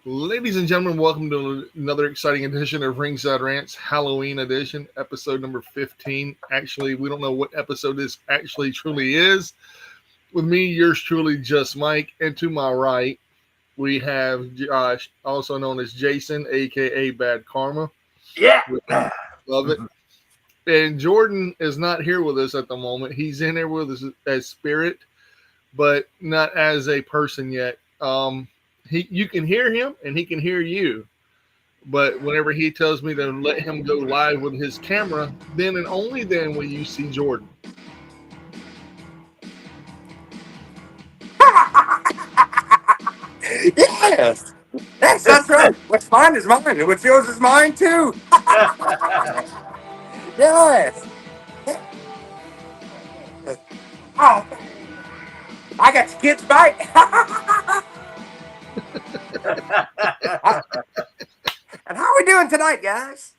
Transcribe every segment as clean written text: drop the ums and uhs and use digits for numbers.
Ladies and gentlemen, welcome to another exciting edition of Ringside Rants, Halloween edition, episode number 15. Actually, we don't know what episode this actually truly is. With me, yours truly, Just Mike, and to my right, we have Josh, also known as Jason, aka Bad Karma. Yeah. Love it. And Jordan is not here with us at the moment. He's in there with us as spirit, but not as a person yet. You can hear him and he can hear you. But whenever he tells me to let him go live with his camera, then and only then will you see Jordan. Yes, that's right. What's mine is mine, and what's yours is mine too. Yes. Oh, I got your kids right. And how are we doing tonight, guys?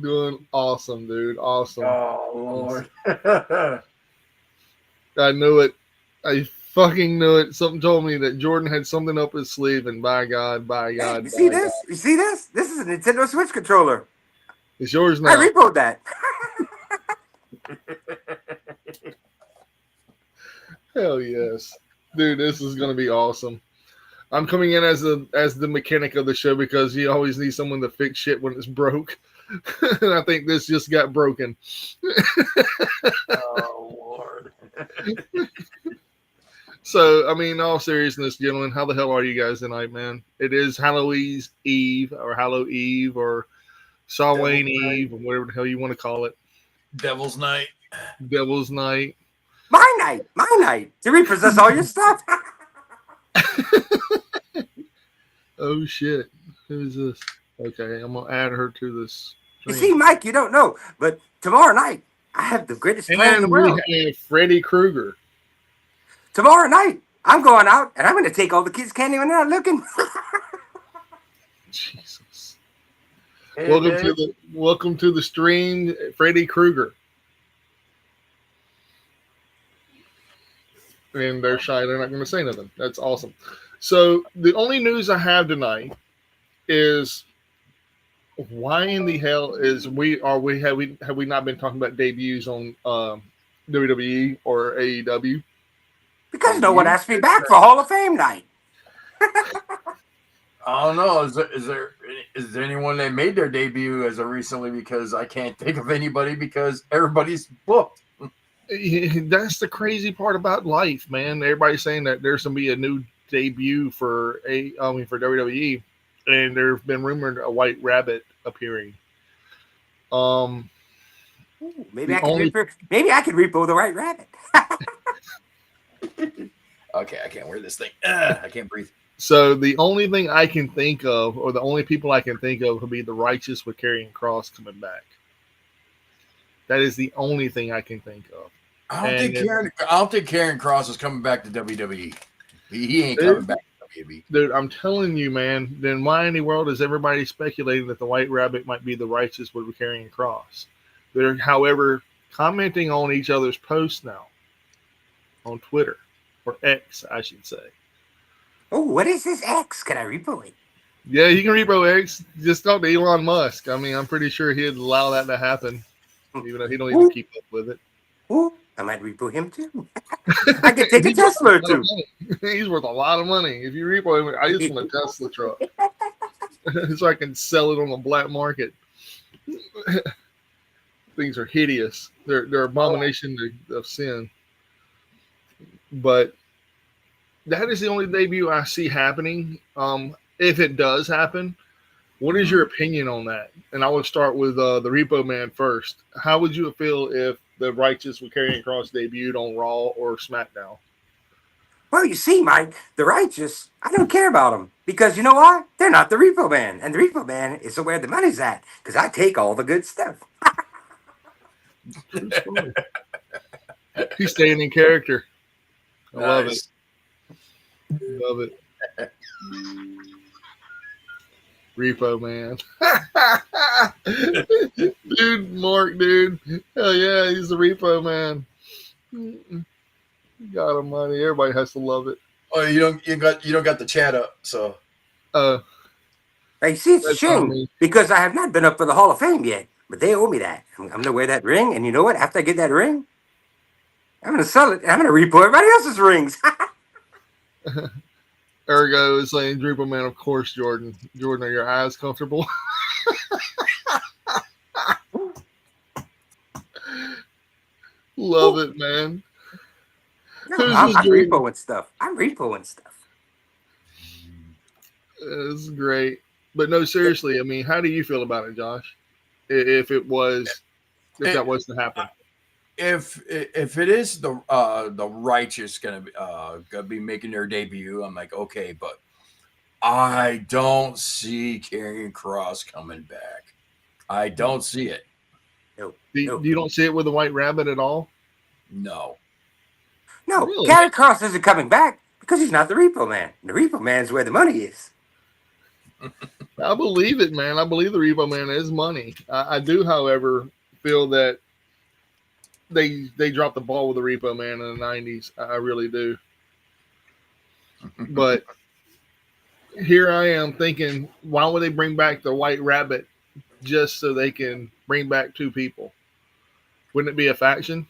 Doing awesome, dude. Awesome. Oh, Lord. I knew it. I fucking knew it. Something told me that Jordan had something up his sleeve, and by God. You see this? You see this? This is a Nintendo Switch controller. It's yours now. I repoed that. Hell yes. Dude, this is going to be awesome. I'm coming in as the mechanic of the show because you always need someone to fix shit when it's broke. And I think this just got broken. Oh, Lord. So, I mean, in all seriousness, gentlemen, how the hell are you guys tonight, man? It is Halloween's Eve, or Hallow Eve, or Samhain Eve, or whatever the hell you want to call it. Devil's Night. Devil's Night. My night. To repossess all your stuff. Oh, shit. Who's this? Okay, I'm going to add her to this. You see, Mike, you don't know, but tomorrow night, I have the greatest plan in the And world. we have Freddy Krueger. Tomorrow night, I'm going out, and I'm going to take all the kids' candy when they're not looking. Jesus. Hey, Welcome to the stream, Freddy Krueger. And they're shy. They're not going to say nothing. That's awesome. So the only news I have tonight is why in the hell have we not been talking about debuts on WWE or AEW? Because no one asked me back for Hall of Fame night. I don't know. Is there anyone that made their debut as of recently? Because I can't think of anybody because everybody's booked. That's the crazy part about life, man. Everybody's saying that there's going to be a new debut for WWE, and there's been rumored a White Rabbit appearing. Maybe I could repo the White Rabbit. Okay, I can't wear this thing. I can't breathe. So the only thing I can think of, or the only people I can think of, would be the Righteous with Karrion Kross coming back. That is the only thing I can think of. I don't think Karrion Kross is coming back to WWE. He ain't coming back to WWE. Dude, I'm telling you, man. Then why in the world is everybody speculating that the White Rabbit might be the Righteous with Karrion Kross? They're, however, commenting on each other's posts now on Twitter, or X, I should say. Oh, what is this X? Can I repo it? Yeah, you can repo X. Just talk to Elon Musk. I mean, I'm pretty sure he'd allow that to happen, even though he don't even keep up with it. Ooh, I might repo him too. I could take a Tesla or two. He's worth a lot of money. If you repo him, I just want a Tesla truck so I can sell it on the black market. Things are hideous. They're abomination of sin. But that is the only debut I see happening. If it does happen, what is your opinion on that? And I will start with the Repo Man first. How would you feel if the Righteous with Karrion Kross debuted on Raw or SmackDown? Well, you see, Mike, the Righteous, I don't care about them. Because you know what? They're not the Repo Man. And the Repo Man is where the money's at. Because I take all the good stuff. He's staying in character. I love it. Love it. Repo Man. Dude, Mark, dude. Hell yeah, he's the Repo Man. God almighty, everybody has to love it. Oh, you don't got the chat up, so. Hey, see, it's a That's on shame me. because I have not been up for the Hall of Fame yet, but they owe me that. I'm going to wear that ring, and you know what? After I get that ring, I'm going to sell it, and I'm going to repo everybody else's rings. Ergo is saying, Drupal man, of course, Jordan. Jordan, are your eyes comfortable? Love it, man. No, Who's I'm this Jordan? repoing stuff. I'm repoing stuff. It's great. But no, seriously, I mean, how do you feel about it, Josh? If it was, if that was to happen, If it is the righteous gonna be making their debut, I'm like, okay, but I don't see Karrion Cross coming back. I don't see it. No, no, you don't see it with the White Rabbit at all? No. no. Really? Gary Cross isn't coming back because he's not the Repo Man. The Repo Man's where the money is. I believe it, man. I believe the Repo Man is money. I do, however, feel that they dropped the ball with the Repo Man in the '90s. I really do. But here I am thinking, why would they bring back the White Rabbit just so they can bring back two people? Wouldn't it be a faction?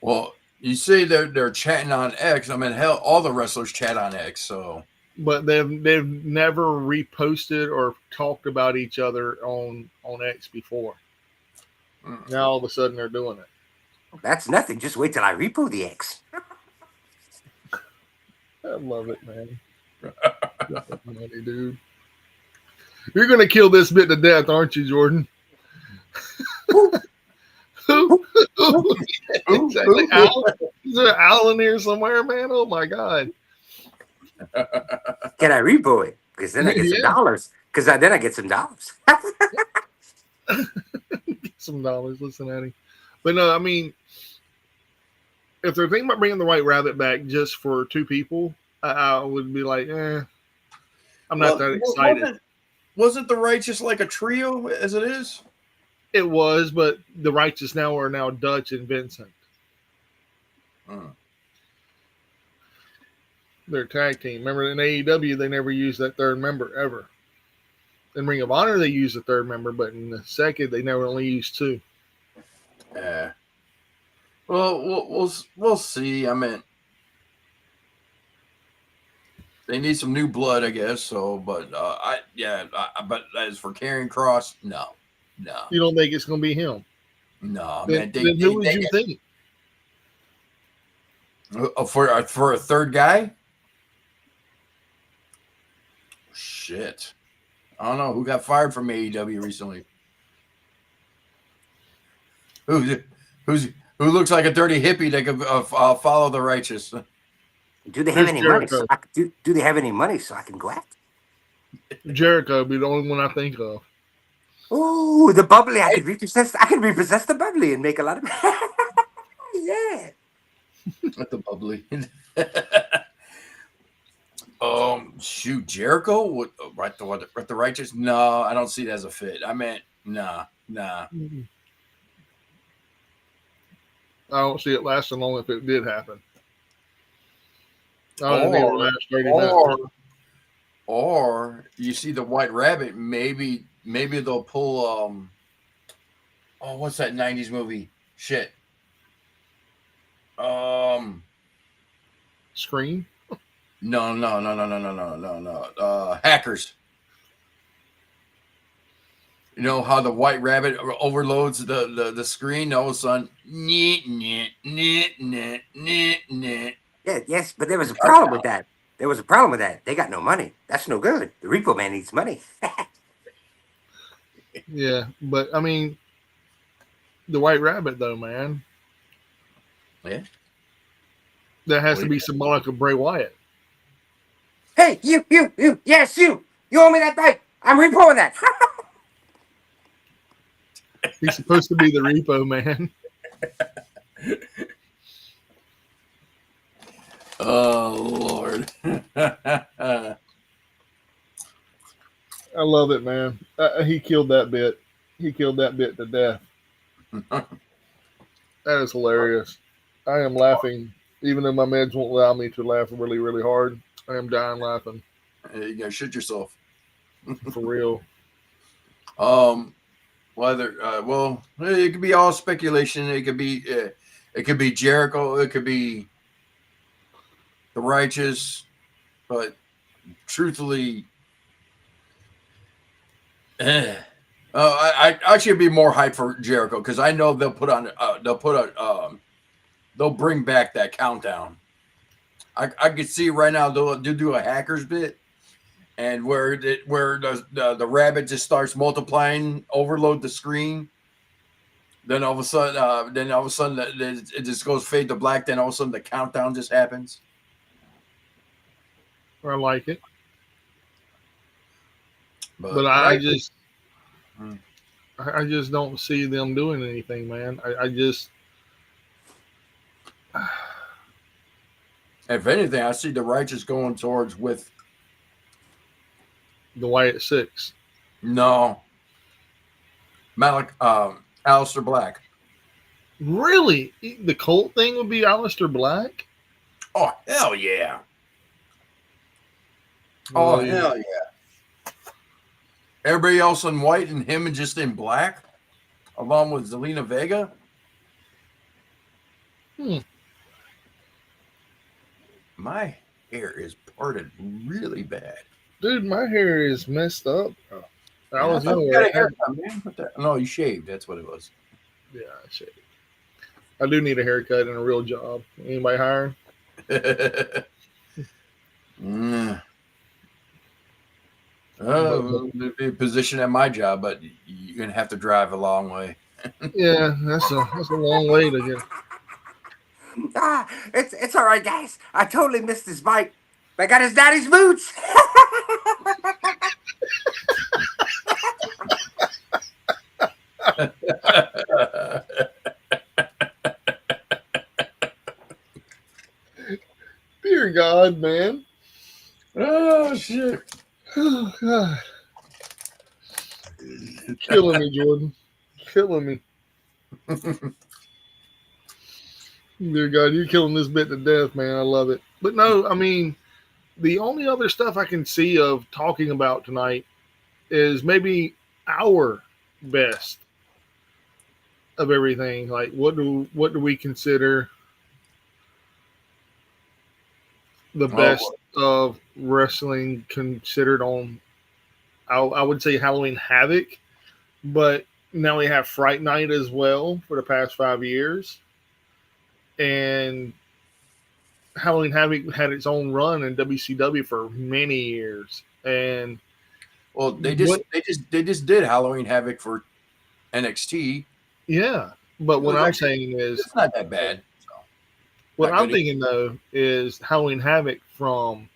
Well, you say they're chatting on X. I mean, hell, all the wrestlers chat on X. So, But they've never reposted or talked about each other on X before. Now all of a sudden they're doing it. That's nothing. Just wait till I repo the X. I love it, man. That's money, dude. You're gonna kill this bit to death, aren't you, Jordan? Who? Exactly. Al? Is there an owl in here somewhere, man? Oh my god. Can I repo it? Because then I get some Yeah, dollars. Because then I get some dollars. some dollars. Listen at him. But no, I mean, if they're thinking about bringing the White Rabbit back just for two people, I would be like, I'm not that excited. Wasn't the righteous like a trio as it is? It was, but the Righteous are now Dutch and Vincent. Their tag team. Remember in AEW, they never used that third member ever. In Ring of Honor, they used a third member, but in the second, they never only used two. Yeah. Well, we'll see. I mean, they need some new blood, I guess. So, but but as for Karrion Cross, no. You don't think it's going to be him? No, Then, man. who would you think? For a third guy? Shit. I don't know who got fired from AEW recently. Who looks like a dirty hippie that could follow the righteous? Do they have There's any Jericho. money? Do they have any money so I can go after? Jericho would be the only one I think of. Oh, the bubbly! I could repossess. I could repossess the bubbly and make a lot of. Yeah. At the bubbly. Shoot, Jericho with the righteous? No, I don't see it as a fit. I mean, nah. I don't see it lasting long if it did happen. I don't think it'll last 30 minutes. Or you see the White Rabbit, maybe they'll pull what's that 90s movie? Shit. Scream? No. Hackers. You know how the White Rabbit overloads the screen? All of a sudden, Yeah. Yes, but there was a problem with that. They got no money. That's no good. The Repo Man needs money. Yeah, but I mean, the White Rabbit, though, man. Yeah. That has to be symbolic of Bray Wyatt. Hey, you. Yes, you. You owe me that bike. I'm repoing that. He's supposed to be the Repo Man. Oh, Lord. I love it, man. He killed that bit. He killed that bit to death. That is hilarious. I am laughing, even though my meds won't allow me to laugh really, really hard. I am dying laughing. You gotta shit yourself. For real. Whether well, it could be all speculation. It could be Jericho. It could be the Righteous. But truthfully, I should be more hyped for Jericho because I know they'll bring back that countdown. I could see right now they'll do a hackers bit, and where the rabbit just starts multiplying, overload the screen. Then all of a sudden, it just goes fade to black. Then all of a sudden, the countdown just happens. I like it. But right. I just don't see them doing anything, man. I just. If anything, I see the Righteous going towards with The Wyatt Six. no Aleister Black. Really? The Colt thing would be Aleister Black? Oh, hell yeah. Well, Oh, hell yeah. Everybody else in white and him just in black, along with Zelina Vega. My hair is parted really bad. Dude, my hair is messed up. I was gonna you wear got a haircut, man. No, you shaved. That's what it was. Yeah, I shaved. I do need a haircut and a real job. Anybody hiring? Be a position at my job, but you're gonna have to drive a long way. Yeah, that's a long way to get. It's all right, guys. I totally missed his bike. I got his daddy's boots. Dear God, man. Oh shit. Oh God. Killing me, Jordan. Killing me. Dear God, you're killing this bit to death, man. I love it. But no, I mean, the only other stuff I can see of talking about tonight is maybe our best of everything. Like, what do we consider the best of wrestling considered on? I would say Halloween Havoc, but now we have Fright Night as well for the past 5 years. And Halloween Havoc had its own run in WCW for many years. And well, they just did Halloween Havoc for NXT. Yeah, but what I'm saying is it's not that bad. So. What I'm thinking though is Halloween Havoc from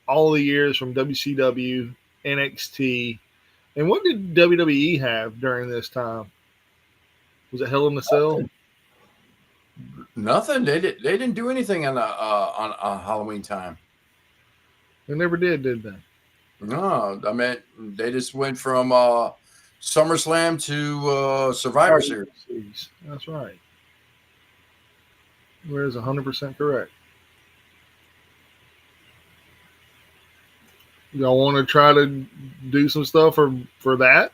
all the years from WCW, NXT, and what did WWE have during this time? Was it Hell in a Cell? Nothing. They didn't do anything on Halloween time. They never did they? No, I mean they just went from SummerSlam to Survivor Series. That's right. Where's 100% correct? Y'all want to try to do some stuff for that?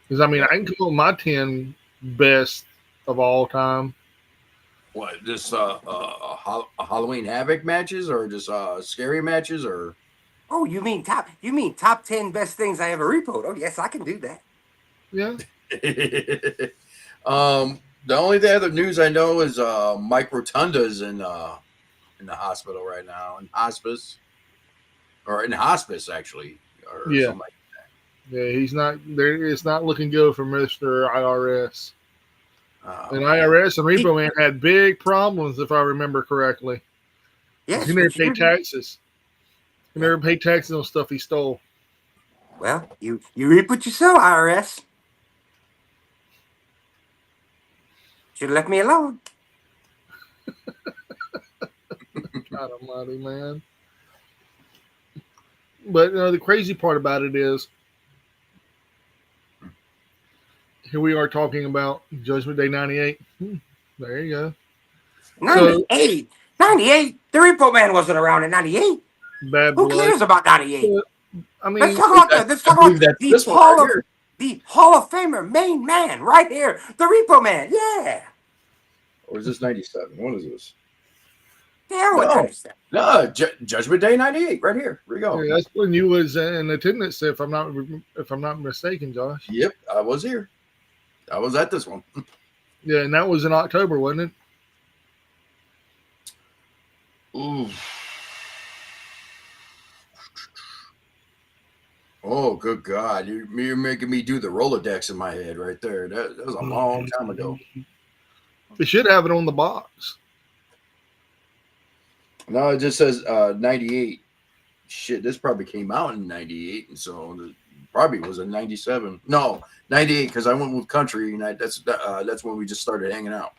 Because I mean, I can come up with my 10 best of all time. What, just Halloween Havoc matches, or just scary matches, or? Oh, you mean top 10 best things I ever repoed? Oh, yes, I can do that. Yeah. The only other news I know is Mike Rotunda's in the hospital right now, in hospice actually, or yeah. something like that. Yeah, he's not there. It's not looking good for Mr. IRS. And IRS and Repo Man had big problems, if I remember correctly. Yes, he never paid taxes. He never paid taxes on stuff he stole. Well, you reap what you sow, IRS. Should have left me alone. God almighty, man. But the crazy part about it is, here we are talking about Judgment Day 98. There you go. 98? 98? The Repo Man wasn't around in 98. Bad Who Blood. cares about 98? I Let's mean, talk about that. Let's I talk believe about that's this one right here. the Hall of Famer, main man, right here, the Repo Man. Yeah. Or is this 97? What is this? The hell with No. 97. No, Judgment Day 98, right here. Here we go. yeah, that's when you was in attendance, if I'm not mistaken, Josh. Yep, I was here. I was at this one. Yeah, and that was in October, wasn't it? Ooh. Oh, good God. You're making me do the Rolodex in my head right there. That was a long time ago. They should have it on the box. No, it just says 98. Shit, this probably came out in 98, and so it probably was a 97. No, 98, because I went with country, and that's when we just started hanging out.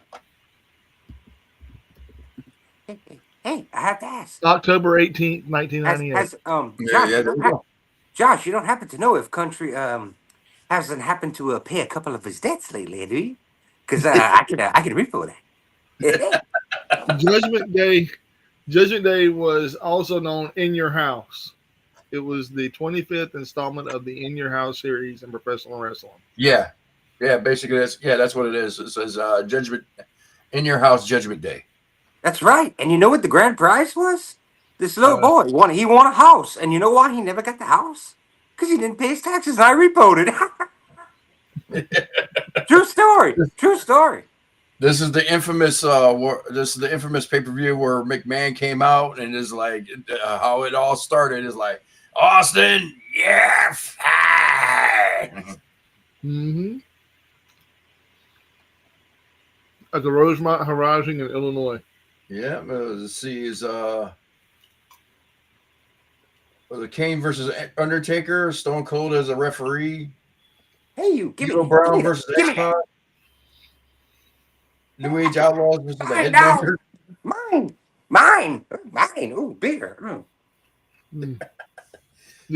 Hey, I have to ask. October 18th, 1998. Josh, Yeah, there we go. Josh, you don't happen to know if Country hasn't happened to pay a couple of his debts lately, do you? Because I can repo that. Judgment Day was also known In Your House. It was the 25th installment of the In Your House series in professional wrestling. Yeah, basically that's what it is. It says Judgment in Your House, Judgment Day. That's right. And you know what the grand prize was? This little boy won a house. And you know why he never got the house? Because he didn't pay his taxes and I repoed it. True story. True story. This is the infamous pay-per-view where McMahon came out and is like how it all started is like, Austin, you're fine. Mm-hmm. At the Rosemont Horizon in Illinois. Yeah, let's see, is the Kane versus Undertaker, Stone Cold as a referee. Hey, you give Hero me Brown give me versus that. Give me X-Pac. New Age Outlaws versus the Mine now. Headbangers. Mine. Ooh, beer. The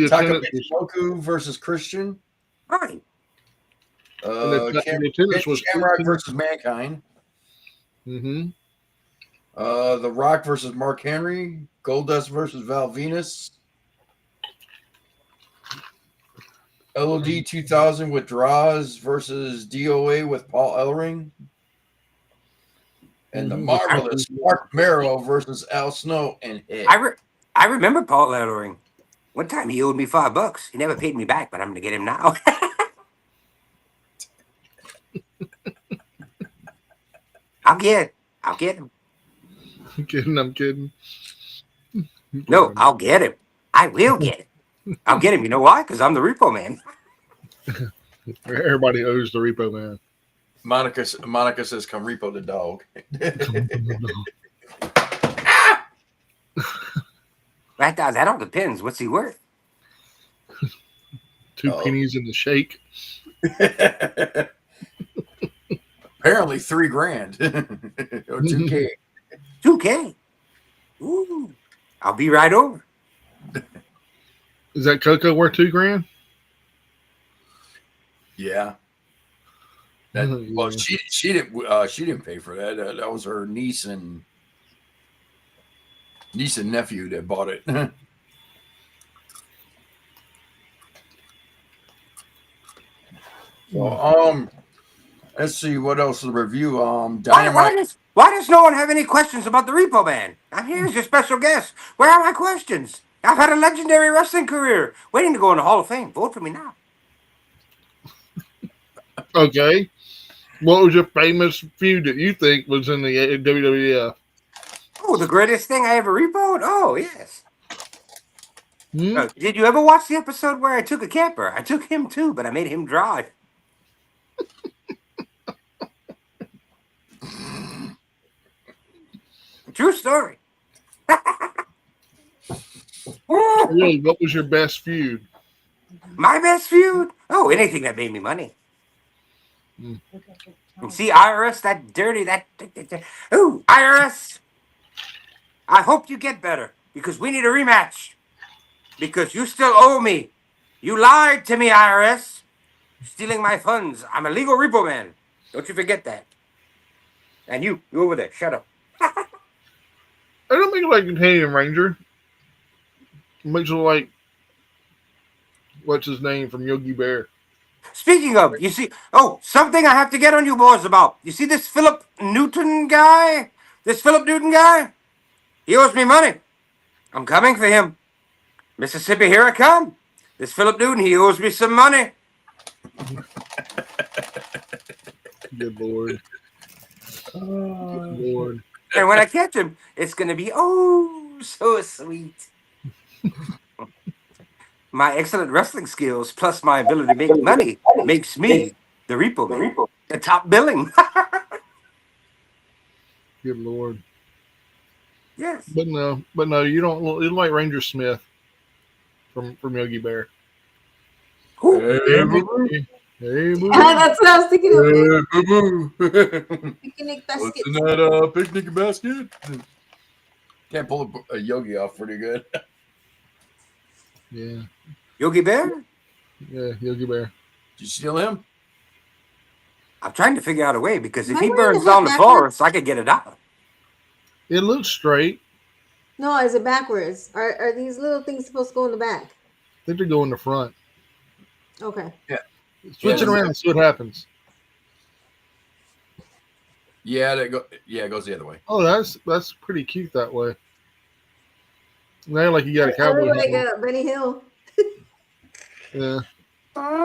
attendance was, Takamitsu versus Christian. Mine. the attendance was Shamrock versus Mankind. Mm-hmm. The Rock versus Mark Henry. Goldust versus Val Venus. LOD 2000 with Draws versus DOA with Paul Ellering. And the marvelous Mark Merrow versus Al Snow and Head. I remember Paul Ellering. One time he owed me $5. He never paid me back, but I'm gonna get him now. I'll get him. I'm kidding. No, I'll get him. I will get him. I'll get him. You know why? Because I'm the Repo Man. Everybody owes the Repo Man. Monica says, "Come repo the dog." That all depends. What's he worth? 2 pennies in the shake. Apparently $3,000 or $2,000. $2,000. Ooh, I'll be right over. Is that Coco worth $2,000? Yeah. Well, she didn't pay for that. That was her niece and nephew that bought it. So, let's see what else to review. Dynamite. Why does no one have any questions about the Repo Man? I'm here as your special guest. Where are my questions? I've had a legendary wrestling career, waiting to go in the Hall of Fame. Vote for me now. Okay. What was your famous feud that you think was in the WWF? Oh, the greatest thing I ever repoed? Oh, yes. Hmm? Did you ever watch the episode where I took a camper? I took him too, but I made him drive. True story. Really, what was your best feud? My best feud? Oh, anything that made me money. Mm. And see, IRS, that dirty, ooh, IRS. I hope you get better because we need a rematch. Because you still owe me. You lied to me, IRS. Stealing my funds. I'm a legal repo man. Don't you forget that. And you over there, shut up. I don't think like Canadian Ranger. Makes you like what's his name from Yogi Bear. Speaking of, you see, something I have to get on you boys about. You see this Philip Newton guy? This Philip Newton guy? He owes me money. I'm coming for him. Mississippi, here I come. This Philip Newton, he owes me some money. Good Lord. Good Lord. And when I catch him, it's going to be, oh, so sweet. My excellent wrestling skills plus my ability to make money makes me the Repo Man, the top billing. Good Lord. Yes. But no, you don't look like Ranger Smith from Yogi Bear. Who? Hey, boo. Hey, boo. That's what I was thinking of. Hey, boo-boo. Picnic What's basket. in that picnic basket? Can't pull a Yogi off pretty good. Yeah, Yogi Bear? yeah, Yogi Bear. Did you steal him? I'm trying to figure out a way because if Am I he wearing burns the hat down the backwards? forest, I could get it out. It looks straight. No, is it backwards? Are these little things supposed to go in the back? I think they go in the front. Okay. Switch it Yeah. around and see what happens. Yeah, it goes the other way. Oh, that's pretty cute that way. Now like you got a I cowboy look hat like on. Benny Hill. Yeah. Let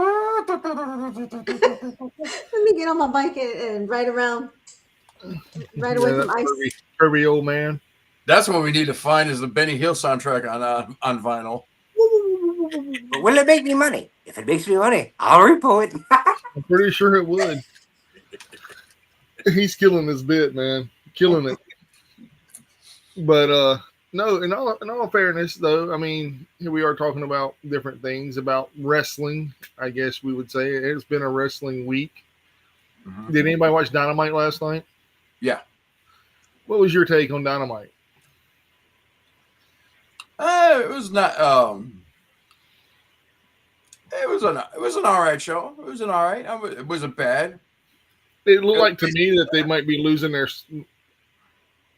me get on my bike and ride around. Ride away Yeah, from that ice. curvy old man. That's what we need to find is the Benny Hill soundtrack on vinyl. But will it make me money? If it makes me money, I'll repo it. I'm pretty sure it would. He's killing this bit, man. Killing it. But no, in all fairness though, I mean, here we are talking about different things about wrestling, I guess we would say. It's been a wrestling week. Mhm. Did anybody watch Dynamite last night? Yeah. What was your take on Dynamite? It was not. It was an all right show. It was an all right. It wasn't bad. It looked like to me that they might be losing their,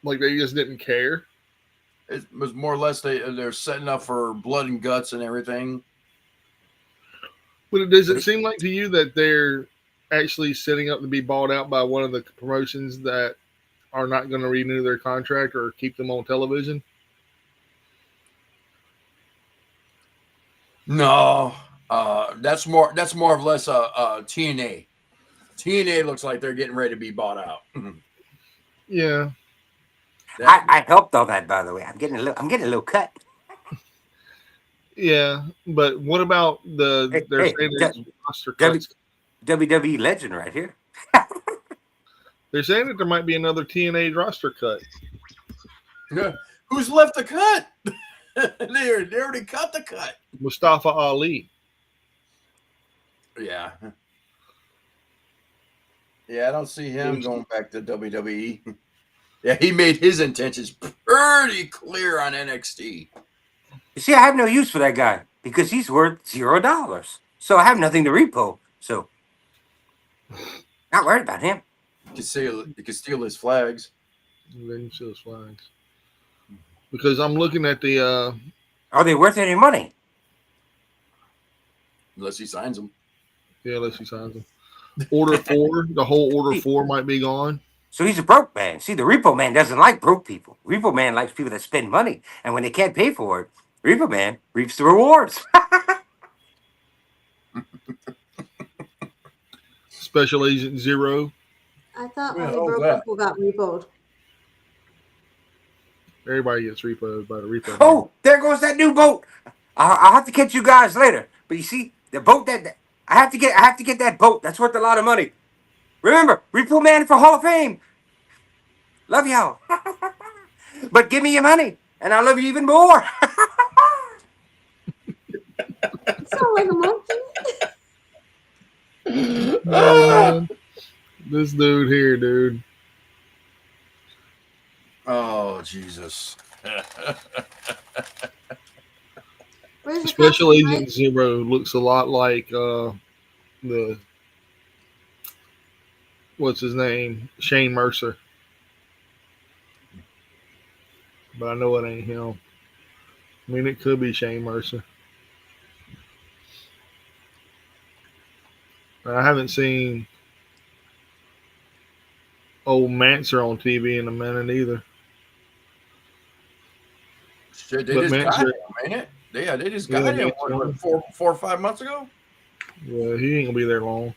like they just didn't care. It was more or less they're setting up for blood and guts and everything. But does it seem like to you that they're actually setting up to be bought out by one of the promotions that are not going to renew their contract or keep them on television? No, that's more or less TNA. TNA looks like they're getting ready to be bought out. Yeah. I helped all that, by the way. I'm getting a little cut. Yeah, but what about they're saying there's roster cuts. WWE legend right here. They're saying that there might be another TNA roster cut. Who's left the cut? they already cut the cut. Mustafa Ali. Yeah. Yeah, I don't see him going back to WWE. Yeah, he made his intentions pretty clear on NXT. You see, I have no use for that guy because he's worth $0. So I have nothing to repo. So not worried about him. You can steal his flags. Then shows flags. Because I'm looking at the Are they worth any money? Unless he signs them. yeah, unless he signs them. Order 4, the whole Order 4 might be gone. So he's a broke man. See, the repo man doesn't like broke people. Repo man likes people that spend money. And when they can't pay for it, repo man reaps the rewards. Special Agent Zero. I thought Yeah, only how's broke that? people got repoed. Everybody gets repoed by the repo. Oh, there goes that new boat. I'll have to catch you guys later. But you see, the boat that I have to get that boat. That's worth a lot of money. Remember, repo man for Hall of Fame. Love y'all. But give me your money, and I'll love you even more. You sound like a monkey. Man, this dude here, dude. Oh, Jesus. Where's your Special costume, Agent Zero looks a lot like the what's his name? Shane Mercer. But I know it ain't him. I mean, it could be Shane Mercer. I haven't seen old Manser on TV in a minute either. Shit, they But just got him, Manser, ain't it? They just yeah, got him Manser, 4 or 5 months ago. yeah, he ain't gonna be there long.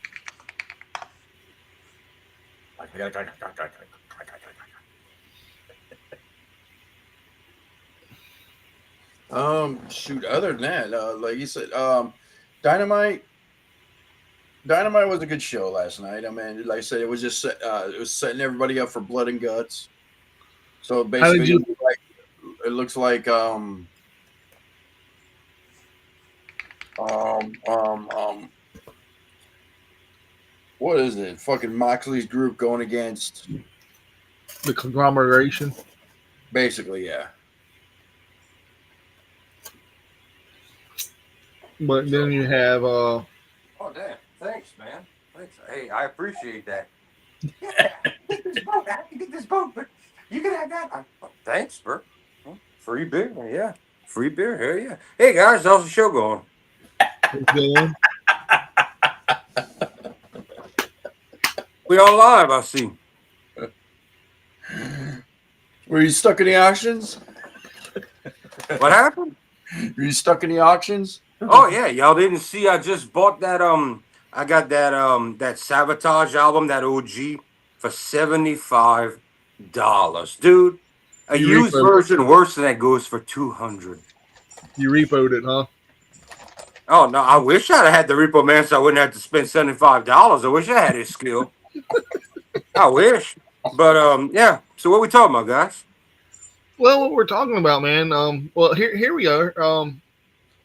Shoot. Other than that, like you said, Dynamite. Dynamite was a good show last night. I mean, like I said, it was just it was setting everybody up for blood and guts. So How did basically, you? it looks like what is it? Fucking Moxley's group going against The conglomeration. basically, yeah. But then you have Oh, damn. Thanks, man. Thanks. Hey, I appreciate that. Yeah, get this boat. I have to get this boat, but you can have that. Thanks, bro. Free beer. Yeah. Free beer. Hell yeah. Hey, guys, how's the show going? going. We all live, I see. Were you stuck in the auctions? What happened? Were you stuck in the auctions? Oh, yeah. Y'all didn't see I just bought that I got that Sabotage album, that OG, for $75. Dude. A You used repoed version worse than that goes for $200. You repoed it, huh? Oh no! I wish I'd had the Repo Man, so I wouldn't have to spend $75. I wish I had his skill. I wish, but yeah. So what we talking about, guys? Well, what we're talking about, man. Well, here we are.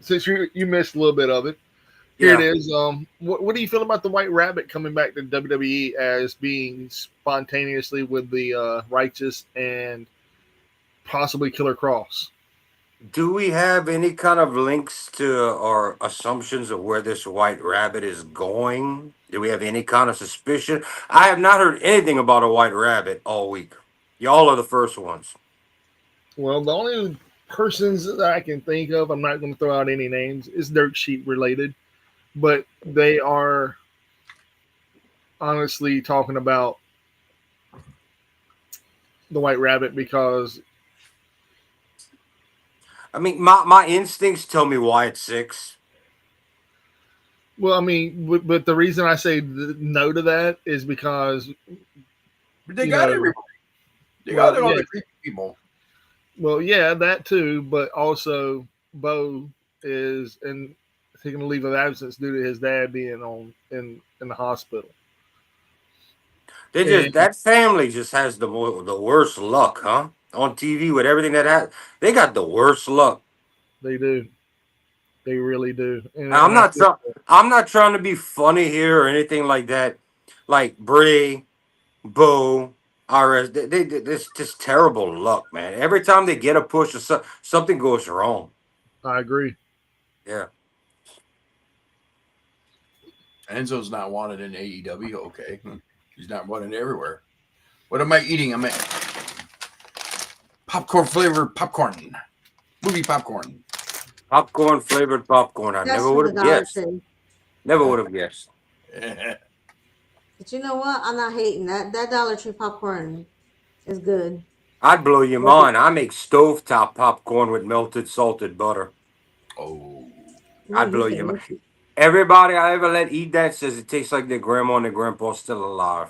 Since you missed a little bit of it, here Yeah. it is. What do you feel about the White Rabbit coming back to WWE as being spontaneously with the Righteous and possibly Killer Cross? Do we have any kind of links to or assumptions of where this White Rabbit is going? Do we have any kind of suspicion? I have not heard anything about a White Rabbit all week. Y'all are the first ones. Well, the only persons that I can think of, I'm not going to throw out any names, is Dirt Sheet related, but they are honestly talking about the White Rabbit because, I mean, my instincts tell me why it's 6. well, I mean, but the reason I say no to that is because But they You got know, everybody. They well, got all yeah. the creepy people. Well, yeah, that too, but also Bo is taking a leave of absence due to his dad being in the hospital. They just And that family just has the worst luck, huh? On TV with everything they got the worst luck. they do, they really do. I'm And I not think trying. I'm not trying to be funny here or anything like that. Like Bray, Bo, RS, this just terrible luck, man. Every time they get a push or something goes wrong. I agree. Yeah. Enzo's not wanted in AEW. Okay, he's not wanted everywhere. What am I eating? I'm popcorn flavored popcorn, movie popcorn. Popcorn flavored popcorn. I That's never from would the have Dollar guessed. Tree. Never would have guessed. But you know what? I'm not hating that. That Dollar Tree popcorn is good. I'd blow your mind. I make stovetop popcorn with melted salted butter. Oh, Ooh, I'd you blow can your mind. make it. Everybody I ever let eat that says it tastes like their grandma and their grandpa's still alive.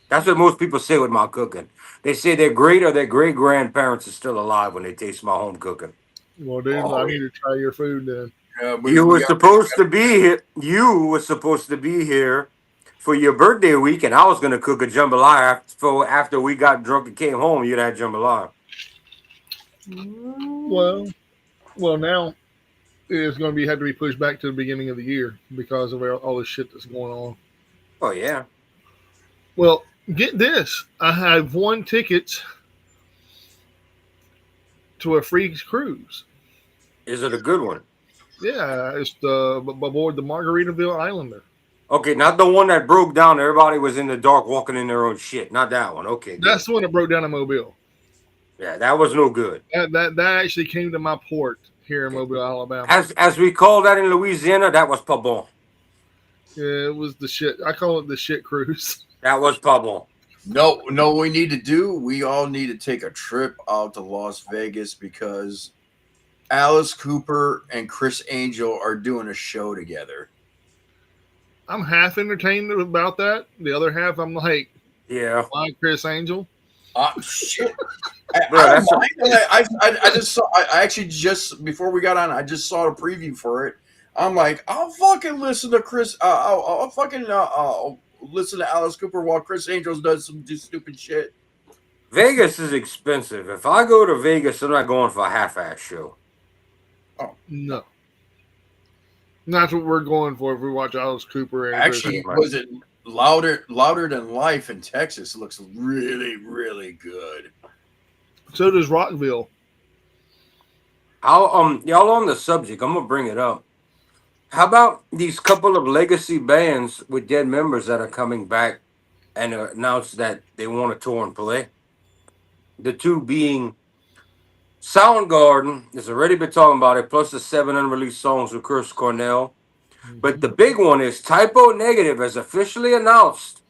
That's what most people say with my cooking. They say their great or their great grandparents are still alive when they taste my home cooking. Well, dude, I need to try your food then. yeah, You we were got supposed to be here. You were supposed to be here for your birthday week, and I was gonna cook a jambalaya after we got drunk and came home. You'd had jambalaya. Well, now it's going to have to be pushed back to the beginning of the year because of all the shit that's going on. Oh yeah. Well, get this. I have won tickets to a free cruise. Is it a good one? Yeah, it's aboard the Margaritaville Islander. Okay, not the one that broke down. Everybody was in the dark walking in their own shit. Not that one. Okay, good. That's the one that broke down in Mobile. Yeah, that was no good. That actually came to my port here in Mobile, Alabama. As we call that in Louisiana, that was pas bon. Yeah, it was the shit. I call it the shit cruise. That was pas bon. No, what we need to do, we all need to take a trip out to Las Vegas because Alice Cooper and Chris Angel are doing a show together. I'm half entertained about that. The other half, I'm like, Yeah. why Chris Angel? Shit. Bro, I don't mind. I just saw. I actually just before we got on, I just saw a preview for it. I'm like, I'll fucking listen to Chris. I'll fucking listen to Alice Cooper while Chris Angel does some stupid shit. Vegas is expensive. If I go to Vegas, I'm not going for a half-ass show. No. That's what we're going for if we watch Alice Cooper. And Actually, was it louder than life in Texas? Looks really, really good. So does Rockville. Y'all on the subject, I'm gonna bring it up. How about these couple of legacy bands with dead members that are coming back and announced that they want to tour and play? The two being Soundgarden has already been talking about it, plus the 7 unreleased songs with Chris Cornell. But the big one is Typo Negative has officially announced,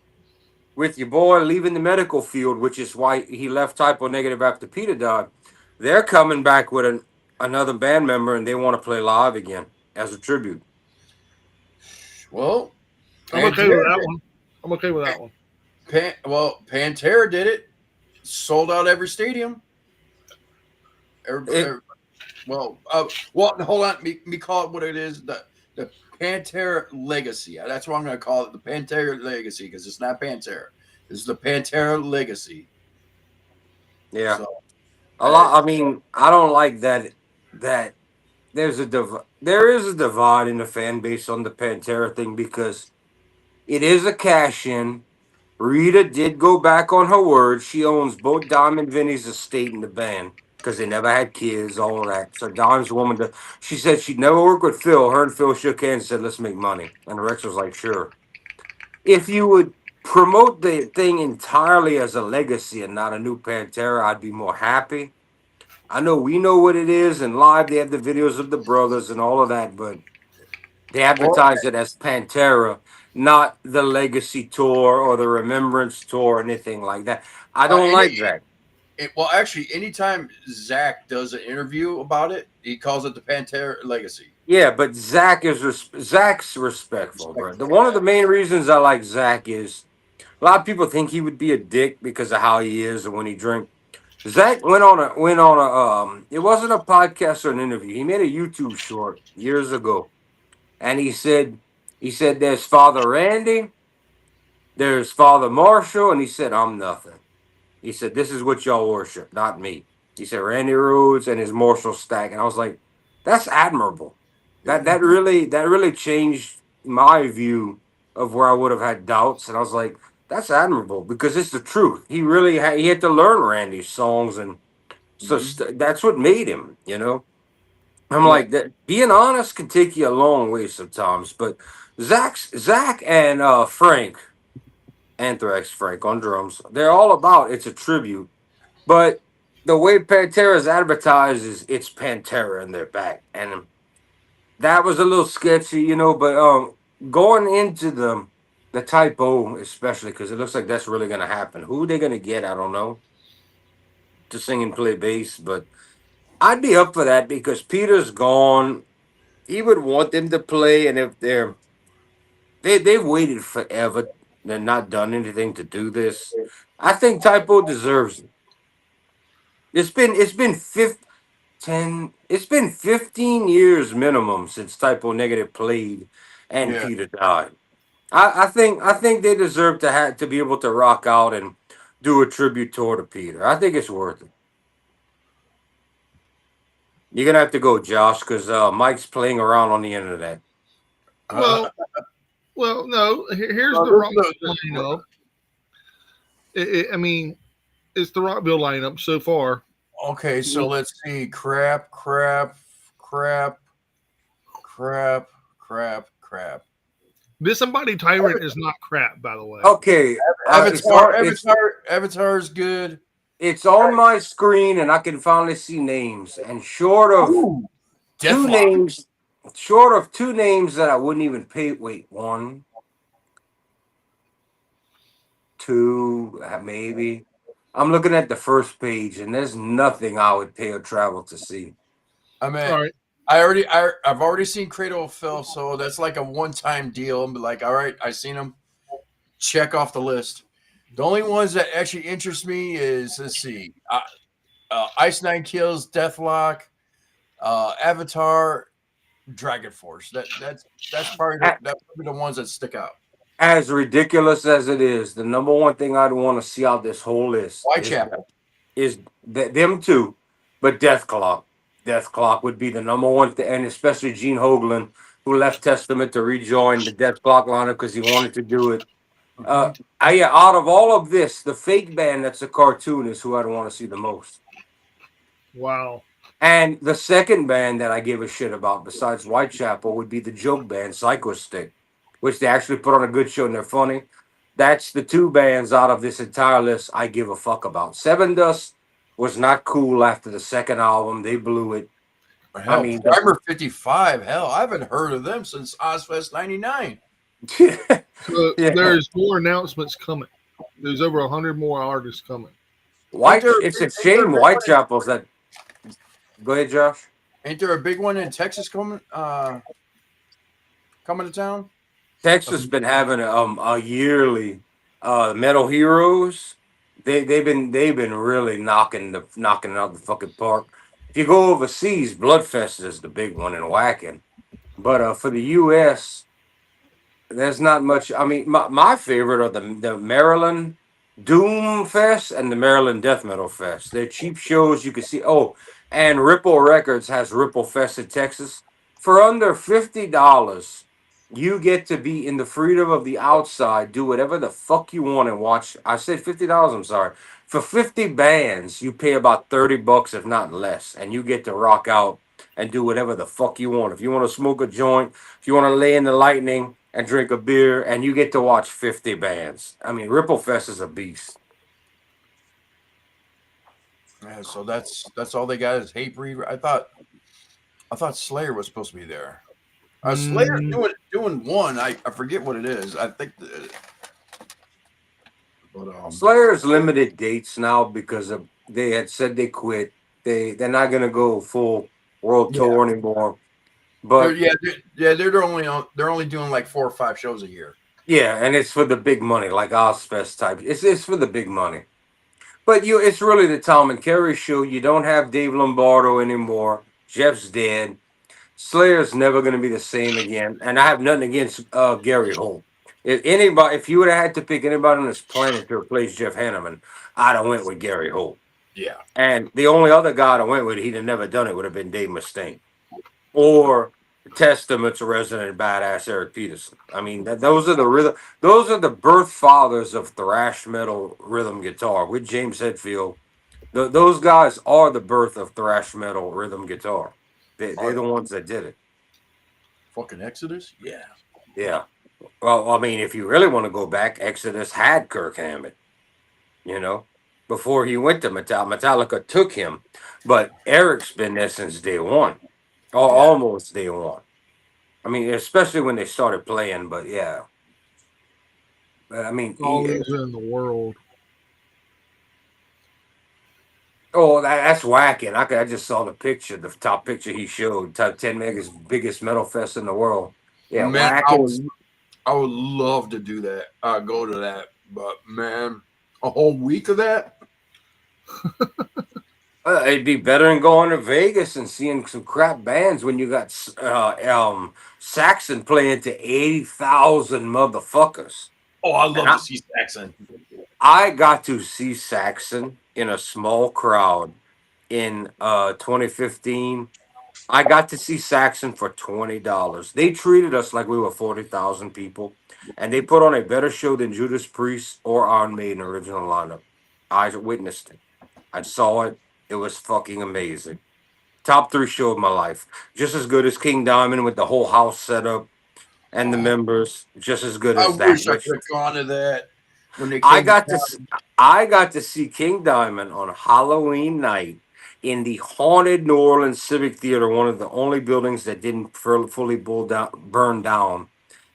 with your boy leaving the medical field, which is why he left Typo Negative after Peter died. They're coming back with another band member, and they want to play live again as a tribute. Well, I'm okay with that one. I'm okay with that one. Pantera did it. Sold out every stadium. Well, hold on. Me call it what it is. The Pantera Legacy. That's what I'm going to call it. The Pantera Legacy, because it's not Pantera. It's the Pantera Legacy. Yeah. So, I mean, I don't like that there is a divide in the fan base on the Pantera thing because it is a cash-in. Rita did go back on her word. She owns both Dime and Vinny's estate in the band because they never had kids, all of that. So Dime's a woman. She said she'd never work with Phil. Her and Phil shook hands and said, let's make money. And Rex was like, sure. If you would promote the thing entirely as a legacy and not a new Pantera, I'd be more happy. I know we know what it is, and live they have the videos of the brothers and all of that, but they advertise it as Pantera, not the Legacy Tour or the Remembrance Tour or anything like that. I don't like that. Well, actually, anytime Zach does an interview about it, he calls it the Pantera Legacy. Yeah, but Zach's respectful, bro. One of the main reasons I like Zach is a lot of people think he would be a dick because of how he is and when he drinks. Zach went on a it wasn't a podcast or an interview. He made a YouTube short years ago. And he said there's Father Randy, there's Father Marshall, and he said, I'm nothing. He said, this is what y'all worship, not me. He said Randy Rhoads and his Marshall stack. And I was like, that's admirable. That really changed my view of where I would have had doubts. And I was like, that's admirable because it's the truth. He really he had to learn Randy's songs, and so that's what made him, you know. I'm like that. Being honest can take you a long way sometimes, but Zach and Frank, Anthrax Frank on drums, they're all about it's a tribute, but the way Pantera's advertised is it's Pantera in their back, and that was a little sketchy, you know. But going into the Typo, especially because it looks like that's really gonna happen. Who they're gonna get, I don't know, to sing and play bass, but I'd be up for that because Peter's gone. He would want them to play, and if they've waited forever and not done anything to do this, I think Typo deserves it. It's been 15 years minimum since Typo Negative played and Peter died. I think they deserve to be able to rock out and do a tribute tour to Peter. I think it's worth it. You're gonna have to go, Josh, because Mike's playing around on the internet. Well, no. Here's the Rockville lineup. I mean, it's the Rockville lineup so far. Okay, so let's see. Crap. Disembodied Tyrant is not crap, by the way. Okay, Avatar is good. It's on my screen, and I can finally see names. And short of two Deathlock. names, short of two names that I wouldn't even pay. Wait, one, two, maybe. I'm looking at the first page, and there's nothing I would pay or travel to see. I mean, All right. I've already seen Cradle of Filth, so that's like a one-time deal. I'm like, all right, I seen them. Check off the list. The only ones that actually interest me is, let's see, Ice Nine Kills, Deathlock, Avatar, Dragon Force. That's probably the ones that stick out. As ridiculous as it is, the number one thing I'd want to see out this whole list Whitechapel. is them two, but Death Clock. Death Clock would be the number one, and especially Gene Hoglan, who left Testament to rejoin the Death Clock lineup because he wanted to do it. Yeah, out of all of this, the fake band that's a cartoon is who I'd want to see the most. Wow. And the second band that I give a shit about besides Whitechapel would be the joke band Psycho Stick, which they actually put on a good show and they're funny. That's the two bands out of this entire list I give a fuck about. Seven Dust was not cool after the second album. They blew it. Hell, Primer 55. Hell, I haven't heard of them since Ozfest 99. So Yeah. there's more announcements coming. There's over 100 more artists coming. It's a shame Whitechapel's that. Go ahead, Josh. Ain't there a big one in Texas coming to town? Texas been having a yearly Metal Heroes. They've been really knocking it out the fucking park. If you go overseas, Bloodfest is the big one in whacking. But for the U.S., there's not much. I mean, my favorite are the Maryland Doom Fest and the Maryland Death Metal Fest. They're cheap shows you can see. Oh, and Ripple Records has Ripple Fest in Texas. For under $50, you get to be in the freedom of the outside, do whatever the fuck you want and watch. I said $50, I'm sorry. For 50 bands, you pay about $30, if not less, and you get to rock out and do whatever the fuck you want. If you want to smoke a joint, if you want to lay in the lightning and drink a beer, and you get to watch 50 bands. I mean, Ripple Fest is a beast. Yeah, so that's all they got is Hatebreed. I thought Slayer was supposed to be there. Slayer's doing one. I forget what it is. I think. Slayer's limited dates now because they had said they quit. They're not gonna go full world tour anymore. But they're only doing like 4 or 5 shows a year. Yeah, and it's for the big money, like Ozfest type. It's for the big money. But it's really the Tom and Kerry show. You don't have Dave Lombardo anymore. Jeff's dead. Slayer's never going to be the same again. And I have nothing against Gary Holt. If you would have had to pick anybody on this planet to replace Jeff Hanneman, I'd have went with Gary Holt. Yeah. And the only other guy I went with, he'd have never done it, would have been Dave Mustaine. Or Testament to resident badass Eric Peterson. I mean, those are the birth fathers of thrash metal rhythm guitar with James Hetfield. Those guys are the birth of thrash metal rhythm guitar. They're the ones that did it. Fucking Exodus? Yeah. Yeah. Well, I mean, if you really want to go back, Exodus had Kirk Hammett, before he went to Metallica. Metallica took him, but Eric's been there since day one. Almost day one. I mean, especially when they started playing, but yeah. But I mean, all those in the world. Oh, that's whacking. I just saw the picture, the top picture he showed. Top 10 biggest metal fest in the world. Yeah, man, I would love to do that. Go to that, but man, a whole week of that. It'd be better than going to Vegas and seeing some crap bands when you got Saxon playing to 80,000 motherfuckers. Oh, I love to see Saxon. I got to see Saxon in a small crowd in 2015. I got to see Saxon for $20. They treated us like we were 40,000 people, and they put on a better show than Judas Priest or Iron Maiden original lineup. I witnessed it. I saw it. It was fucking amazing. Top 3 show of my life. Just as good as King Diamond with the whole house set up and the members. Just as good as that. I wish I could have gone to that. When they I got to see King Diamond on Halloween night in the haunted New Orleans Civic Theater, one of the only buildings that didn't fully burn down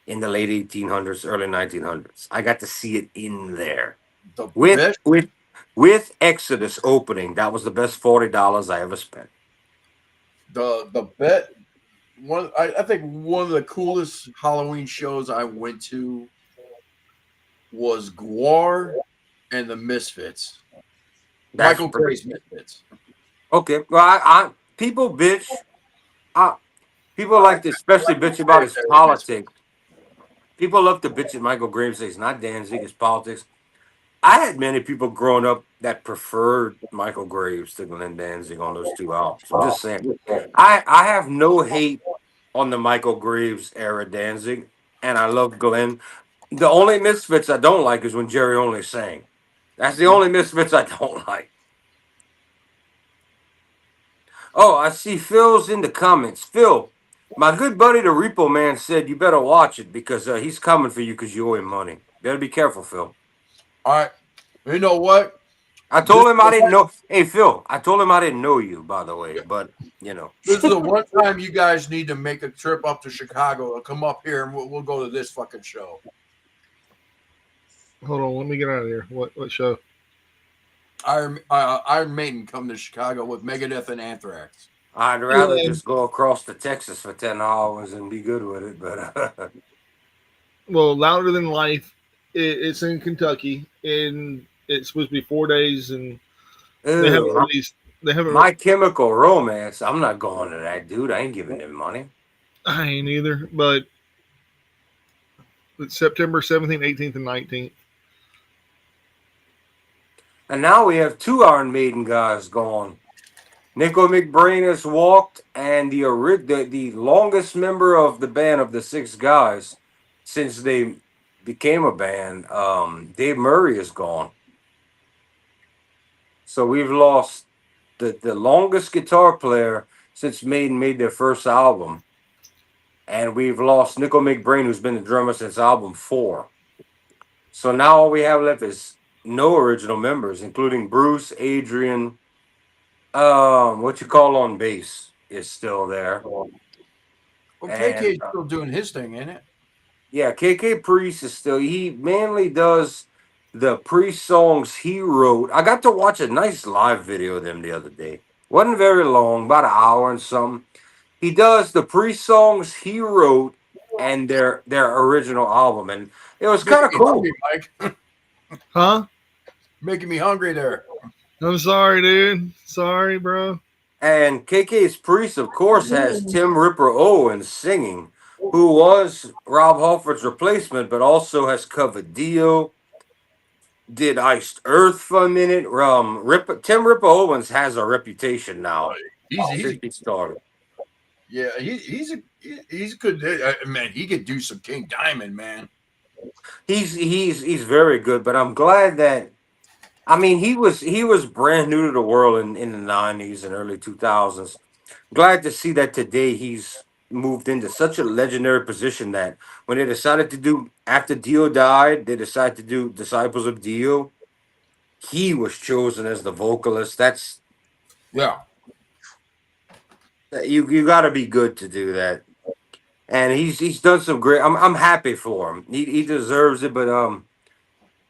in the late 1800s, early 1900s. I got to see it in there The with best, with with Exodus opening. That was the best $40 I ever spent. the bet one. I think one of the coolest Halloween shows I went to was Guar and the Misfits. That's Michael Gray's Misfits. okay. Well, I people bitch. I, people like to especially bitch about his politics. People love to bitch at Michael Graves. Say it's not Danzig, it's politics. I had many people growing up that preferred Michael Graves to Glenn Danzig on those two albums. I'm just saying. I have no hate on the Michael Graves era Danzig, and I love Glenn. The only misfits I don't like is when Jerry only sang. That's the only misfits I don't like. Oh, I see Phil's in the comments. Phil, my good buddy the Repo Man said you better watch it because he's coming for you because you owe him money. Better be careful, Phil. All right. You know what? I told him I didn't know. Hey, Phil, I told him I didn't know you, by the way, but you know. This is the one time you guys need to make a trip up to Chicago and come up here and we'll go to this fucking show. Hold on, let me get out of here. What show? Iron Maiden come to Chicago with Megadeth and Anthrax. I'd rather just go across to Texas for 10 hours and be good with it, but Well, Louder Than Life. It's in Kentucky, and it's supposed to be 4 days, and they haven't ew, released. They haven't. My Chemical Romance. I'm not going to that, dude. I ain't giving him money. I ain't either, but it's September 17th, 18th, and 19th. And now we have two Iron Maiden guys gone. Nico McBrain has walked, and the longest member of the band of the six guys since they became a band, Dave Murray is gone. So we've lost the longest guitar player since Maiden made their first album. And we've lost Nico McBrain, who's been the drummer since album 4. So now all we have left is no original members, including Bruce, Adrian, what you call on bass is still there. Well, And, KK's still doing his thing, ain't it? Yeah, KK Priest is still. He mainly does the Priest songs he wrote. I got to watch a nice live video of them the other day. Wasn't very long, about an hour and something. He does the Priest songs he wrote and their original album, and it was kind of Making me cool. hungry, Mike. Huh? Making me hungry there. I'm sorry, dude. Sorry, bro. And KK's Priest, of course, has Tim Ripper Owens singing, who was Rob Halford's replacement, but also has covered Dio, did Iced Earth for a minute. Tim Ripper Owens has a reputation now since he started. Yeah, he's a good man. He could do some King Diamond, man. He's very good, but I'm glad that I mean he was brand new to the world in the 90s and early 2000s. Glad to see that today he's moved into such a legendary position that when they decided to do after Dio died, they decided to do Disciples of Dio. He was chosen as the vocalist. That's Yeah. you got to be good to do that. And he's done some great. I'm happy for him. He deserves it, but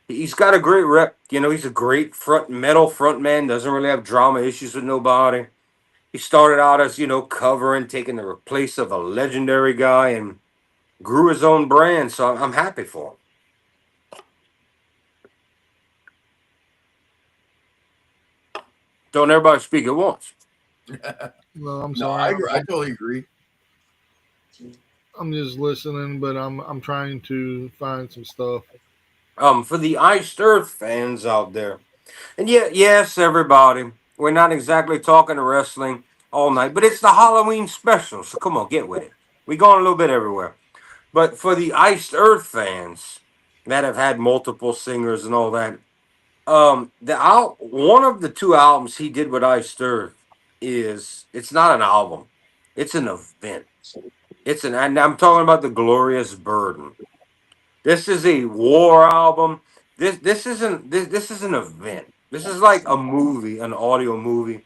he's got a great rep. You know, he's a great metal front man. Doesn't really have drama issues with nobody. He started out as covering, taking the place of a legendary guy, and grew his own brand. So I'm happy for him. Don't everybody speak at once. No, I'm No, sorry. I totally agree. I'm just listening, but I'm trying to find some stuff. For the Iced Earth fans out there, and yes, everybody, we're not exactly talking wrestling all night, but it's the Halloween special, so come on, get with it. We going a little bit everywhere. But for the Iced Earth fans that have had multiple singers and all that, one of the two albums he did with Iced Earth it's not an album, it's an event. And I'm talking about the Glorious Burden. This is a war album. This is an event. This is like a movie, an audio movie.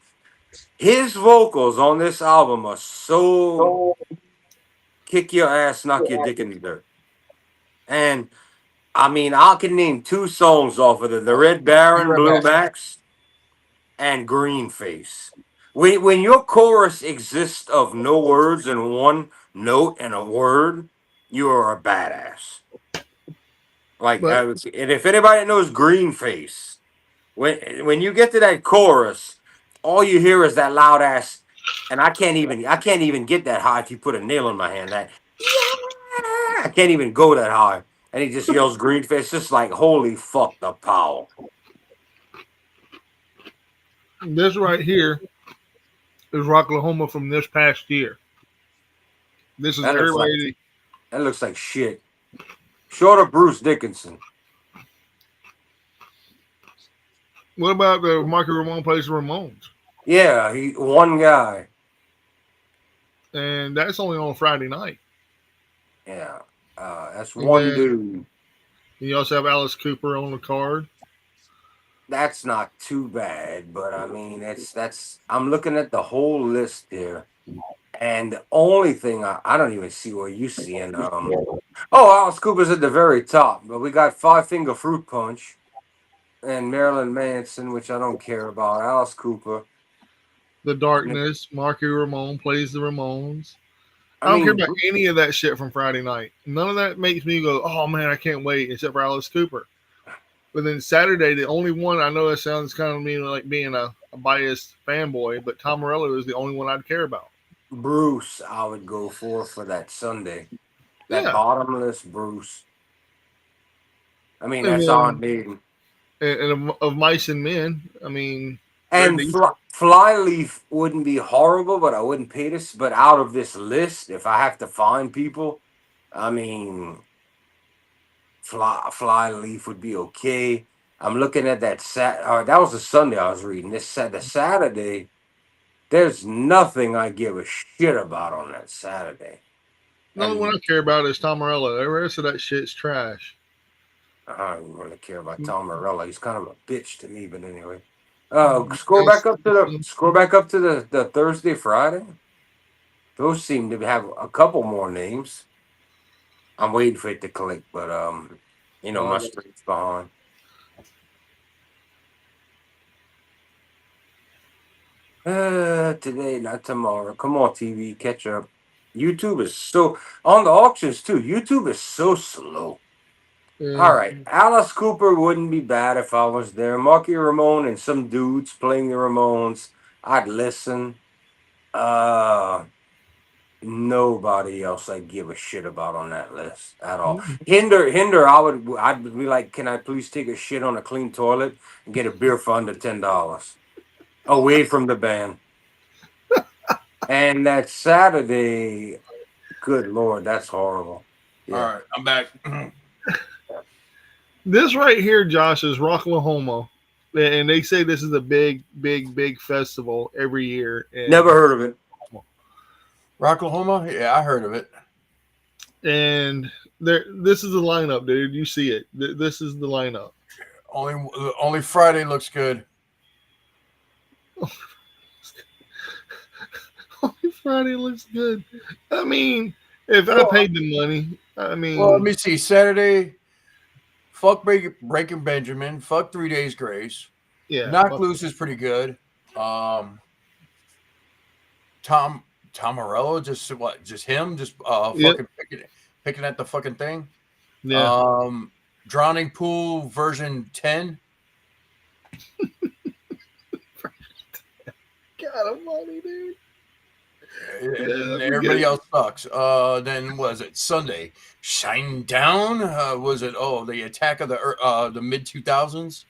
His vocals on this album are so kick your ass, knock your dick in the dirt. And I mean, I can name 2 songs off of it: The Red Baron, Blue Max, and Green Face. When your chorus exists of no words and one note and a word, you are a badass. Like, But and if anybody knows Green Face, when you get to that chorus, all you hear is that loud ass, and I can't even get that high if you put a nail in my hand. That yeah, I can't even go that high, and he just yells Green Face, just like holy fuck the power. this right here is Rocklahoma from this past year. This is That looks like everybody. that looks like shit. Short of Bruce Dickinson. What about the Marky Ramone plays the Ramones? Yeah, he one guy. And that's only on Friday night. Yeah, that's And one then dude. you also have Alice Cooper on the card. That's not too bad, but I mean, that's. I'm looking at the whole list here, and the only thing I don't even see where you seeing. Alice Cooper's at the very top, but we got Five Finger Fruit Punch and Marilyn Manson, which I don't care about. Alice Cooper. The Darkness, Marky Ramone plays the Ramones. I I don't care mean, about any of that shit from Friday night. None of that makes me go, oh man, I can't wait, except for Alice Cooper. But then Saturday, the only one I know that sounds kind of me like being a biased fanboy, but Tom Morello is the only one I'd care about. Bruce, I would go for that Sunday. That Yeah. bottomless Bruce. I mean, And that's on me. and of Mice and Men, I mean, And Flyleaf wouldn't be horrible, but I wouldn't pay this. But out of this list, if I have to find people, I mean, Flyleaf would be okay. I'm looking at that that was the Sunday I was reading. The Saturday, there's nothing I give a shit about on that Saturday. the only one I care about is Tom Morello. The rest of that shit's trash. I don't really care about Tom Morello. He's kind of a bitch to me, but anyway. Scroll back up to the Thursday, Friday. Those seem to have a couple more names. I'm waiting for it to click, but my screen's behind. Today, not tomorrow. Come on, TV, catch up. YouTube is so on the auctions too. YouTube is so slow. Yeah. All right, Alice Cooper wouldn't be bad if I was there. Marky Ramone and some dudes playing the Ramones, I'd listen. Nobody else I give a shit about on that list at all. Hinder, I'd be like, can I please take a shit on a clean toilet and get a beer for under $10 away from the band? And that Saturday, good Lord, that's horrible. Yeah. All right, I'm back. This right here, Josh, is Rocklahoma. And they say this is a big, big, big festival every year. And Never heard of it. Rocklahoma? Yeah, I heard of it. And this is the lineup, dude. You see it. This is the lineup. Only Friday looks good. Only Friday looks good. I mean, if I paid the money, I mean. Well, let me see. Saturday, fuck Breaking Benjamin. Fuck 3 Days Grace. Yeah. Knock Loose is pretty good. Tom Morello, just him, fucking picking at the fucking thing. Yeah. Drowning Pool version 10. God almighty, dude. And everybody else sucks. Then was it Sunday? Shine Down? Was it the Attack of the mid 2000s?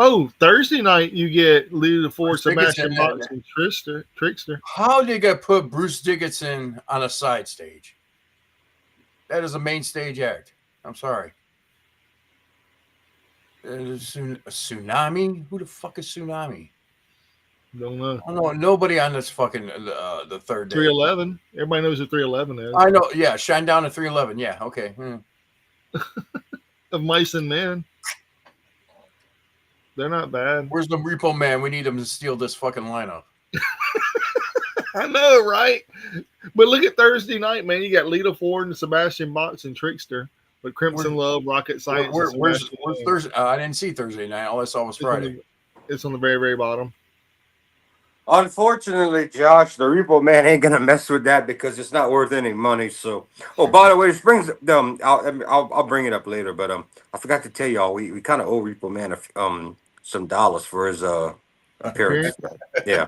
Oh, Thursday night you get Lee the Four, Bruce Sebastian Dickinson, Box, and Trickster. How did they put Bruce Dickinson on a side stage? That is a main stage act. I'm sorry. Tsunami? Who the fuck is Tsunami? Don't know. I don't know. Nobody on this fucking the third day. 311. Everybody knows what 311 is. I know. Yeah, Shine Down at 311. Yeah. Okay. Of Mice and Men. They're not bad. Where's the Repo Man? We need him to steal this fucking lineup. I know, right? But look at Thursday night, man. You got Lita Ford and Sebastian Box and Trickster. But Crimson Love, Rocket Science, Where's and Thursday? I didn't see Thursday night. All I saw was Friday. It's on the very, very bottom. Unfortunately, Josh, the Repo Man ain't gonna mess with that because it's not worth any money. So, oh, by the way, this brings I'll bring it up later, but I forgot to tell y'all we kind of owe Repo Man some dollars for his appearance. Yeah,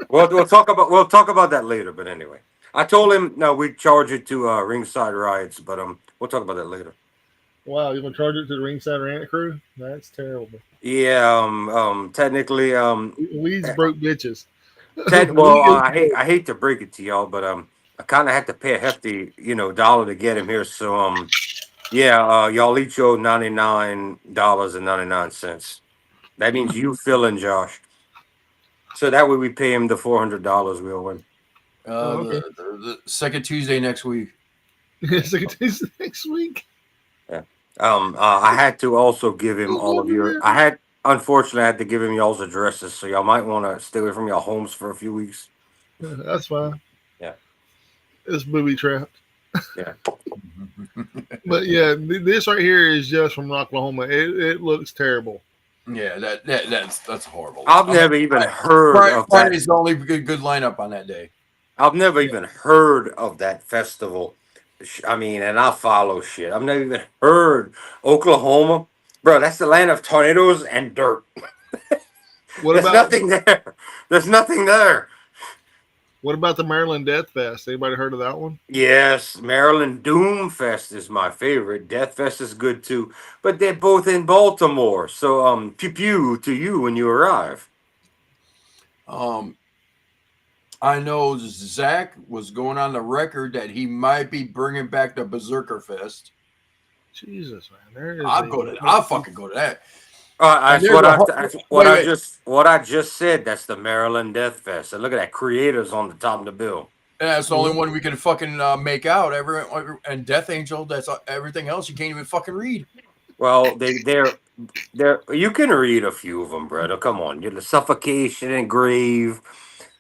we'll talk about that later. But anyway, I told him no, we charge it to Ringside Riots, but we'll talk about that later. Wow, you're gonna charge it to the Ringside Rant crew? That's terrible. Yeah, technically, Weeds broke bitches. I hate to break it to y'all, but I kind of had to pay a hefty, dollar to get him here. So y'all each owe $99.99. That means you, Phil, and Josh. So that way we pay him the $400 we owe him. Okay. The second Tuesday next week. Second Tuesday next week. Yeah. I had to also give him all of your. Unfortunately, I had to give him y'all's addresses, so y'all might want to stay away from your homes for a few weeks. That's fine. Yeah. It's booby trapped. Yeah. But yeah, this right here is just from Oklahoma. It looks terrible. Yeah, that's horrible. I've never even heard of that. Friday's the only good lineup on that day. I've never even heard of that festival. I mean, and I follow shit. I've never even heard Oklahoma. Bro, that's the land of tornadoes and dirt. There's nothing there. There's nothing there. What about the Maryland Death Fest? Anybody heard of that one? Yes, Maryland Doom Fest is my favorite. Death Fest is good too, but they're both in Baltimore. So, pew pew to you when you arrive. I know Zach was going on the record that he might be bringing back the Berserker Fest. Jesus, man, I'll fucking go to that. What I just said. That's the Maryland Death Fest. And look at that, creators on the top of the bill. And that's the only one we can fucking make out. And Death Angel. That's everything else you can't even fucking read. Well, they're you can read a few of them, brother. Come on, you're the Suffocation and Grave,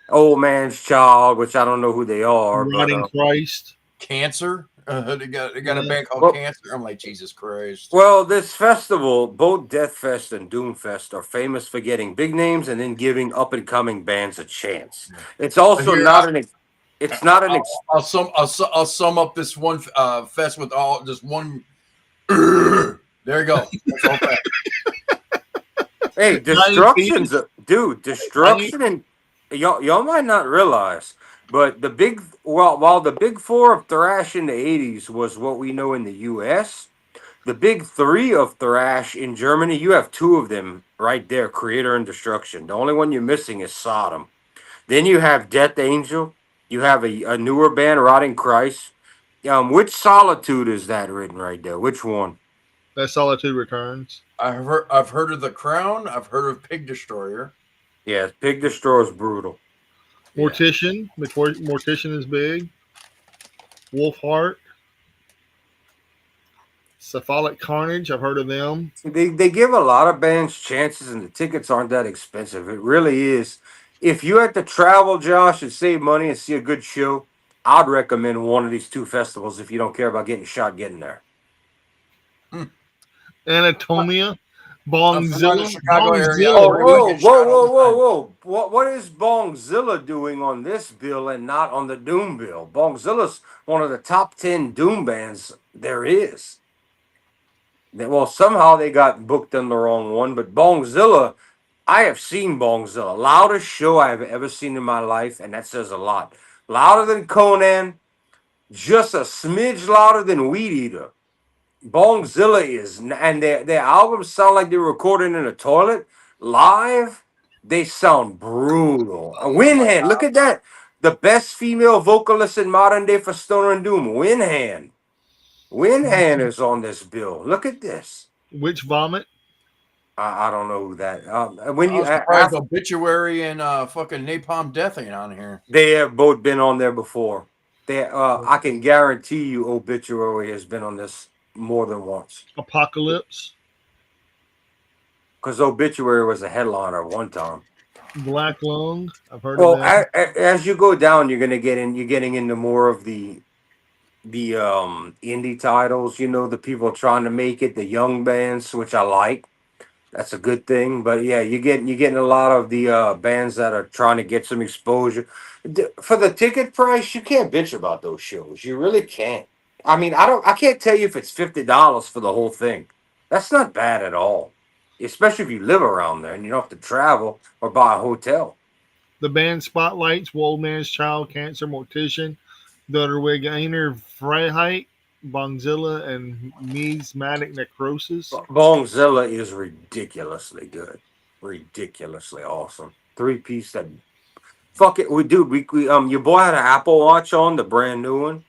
Old Man's Child, which I don't know who they are. Rotting Christ, Cancer. They got a band called Cancer. I'm like, Jesus Christ. Well, this festival, both Death Fest and Doom Fest, are famous for getting big names and then giving up and coming bands a chance. It's also I'll sum up this one fest with all just one. There you go. That's all that. Hey, Destruction's Destruction, and y'all might not realize. But while the big four of thrash in the 80s was what we know in the US, the big three of thrash in Germany, you have two of them right there, Creator and Destruction. The only one you're missing is Sodom. Then you have Death Angel. You have a newer band, Rotting Christ. Which Solitude is that written right there? Which one? That Solitude Returns. I've heard of The Crown. I've heard of Pig Destroyer. Yeah, Pig Destroyer is brutal. Mortician. Mortician is big. Wolfheart. Cephalic Carnage. I've heard of them. They give a lot of bands chances, and the tickets aren't that expensive. It really is. If you had to travel, Josh, and save money and see a good show, I'd recommend one of these two festivals if you don't care about getting shot getting there. Anatomia. Bongzilla. Chicago area. Whoa. What is Bongzilla doing on this bill and not on the Doom bill? Bongzilla's one of the top 10 Doom bands there is. Well, somehow they got booked on the wrong one, but Bongzilla, I have seen Bongzilla. Loudest show I have ever seen in my life, and that says a lot. Louder than Conan, just a smidge louder than Weed Eater. Bongzilla is, and their albums sound like they're recorded in a toilet. Live, they sound brutal. Windhand, look at that. The best female vocalist in modern day for Stoner and Doom, Windhand. Windhand is on this bill. Look at this. Witch Vomit. I don't know who that. Obituary and fucking Napalm Death ain't on here. They have both been on there before. I can guarantee you, Obituary has been on this more than once. Apocalypse. because Obituary was a headliner one time. Black Lung. I've heard of Well, them. as you go down, you're gonna get in. You're getting into more of the indie titles. You know, the people trying to make it, the young bands, which I like. That's a good thing. But yeah, you're getting a lot of the bands that are trying to get some exposure. For the ticket price, you can't bitch about those shows. You really can't. I mean, I can't tell you if it's $50 for the whole thing. That's not bad at all. Especially if you live around there and you don't have to travel or buy a hotel. The band spotlights Old Man's Child, Cancer, Mortician, Dotterwig Einer, Freiheit, Bongzilla, and Miasmatic Necrosis. Bongzilla is ridiculously good. Ridiculously awesome. Three piece that fuck it. We your boy had an Apple Watch on, the brand new one.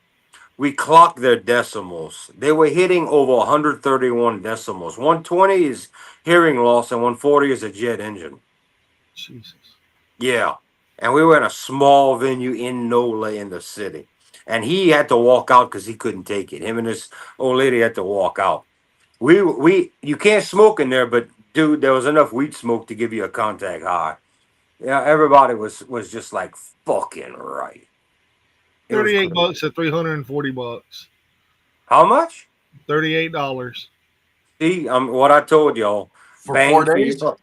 We clocked their decimals. They were hitting over 131 decimals. 120 is hearing loss and 140 is a jet engine. Jesus. Yeah. And we were in a small venue in Nola in the city. And he had to walk out because he couldn't take it. Him and his old lady had to walk out. You can't smoke in there, but dude, there was enough weed smoke to give you a contact high. Yeah, everybody was just like fucking right. It was 38 crazy. bucks to $340. How much? $38. See, what I told y'all. For Bang 4 for your days. buck.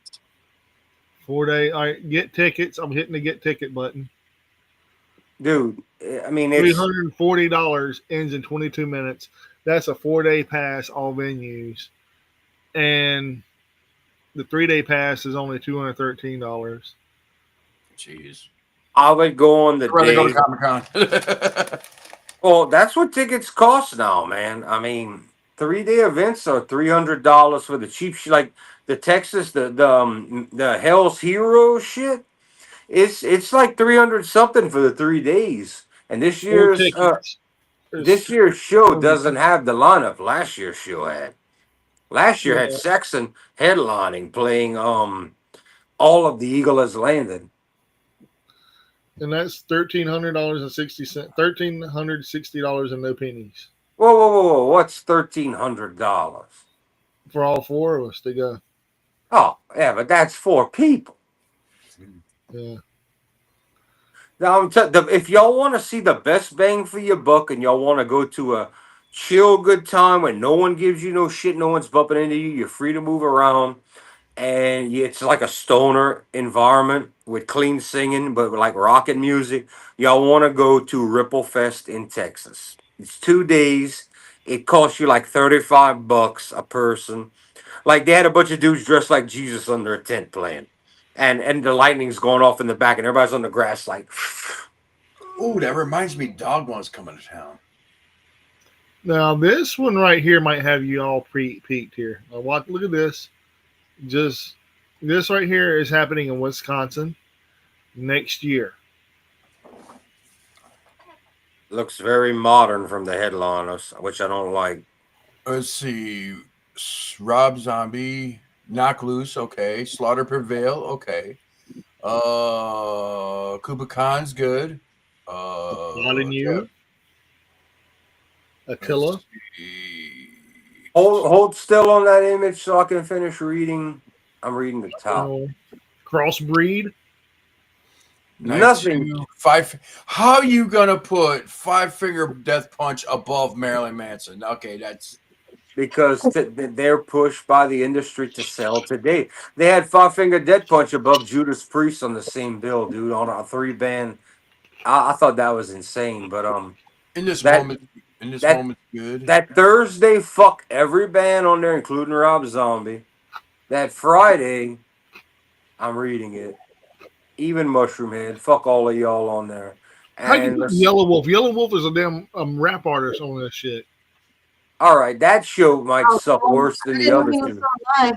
4 day. All right, get tickets. I'm hitting the get ticket button. Dude. I mean, it's $340 ends in 22 minutes. That's a 4 day pass, all venues. And the 3 day pass is only $213. Jeez. I would go on the I'd rather go to day. Comic Con. Well, that's what tickets cost now, man. I mean, 3 day events are $300 for the cheap shit, like the Texas, the Hell's Heroes shit. It's like 300 something for the 3 days. And Four tickets. this Is- year's show doesn't have the lineup last year's show had. Last year yeah, had Saxon headlining, playing all of the Eagle Has Landed. and that's $1,360. $1,360 and no pennies Whoa! What's $1,300? for all four of us to go. Oh, yeah, but that's 4 people. Yeah. Now, if y'all want to see the best bang for your buck and y'all want to go to a chill, good time where no one gives you no shit, no one's bumping into you, you're free to move around, and it's like a stoner environment with clean singing, but like rocking music, y'all want to go to Ripple Fest in Texas. It's 2 days. It costs you like $35 a person. Like they had a bunch of dudes dressed like Jesus under a tent playing. And the lightning's going off in the back, and everybody's on the grass like. Ooh, that reminds me, Dogma's coming to town. Now this one right here might have you all peaked here. Now watch, look at this. Just this right here is happening in Wisconsin next year. Looks very modern from the headliners, which I don't like. Let's see. Rob Zombie, Knock Loose, okay. Slaughter Prevail, okay. Kuba Khan's good. Calling you, Attila. let's see. Hold still on that image so I can finish reading. I'm reading the top. Crossbreed. Nothing. 92, how you gonna put Five Finger Death Punch above Marilyn Manson? Okay, that's Because they're pushed by the industry to sell today. They had Five Finger Dead Punch above Judas Priest on the same bill, dude, on a 3-band. I thought that was insane, but in this that- moment. In this that- moment, good. that Thursday, fuck every band on there, including Rob Zombie. That Friday, I'm reading it. Even Mushroom Head, fuck all of y'all on there. How you And put Yellow Wolf? Yellow Wolf is a damn rap artist on this shit. all right, that show might Oh, suck worse than I the didn't other know he was two. still alive.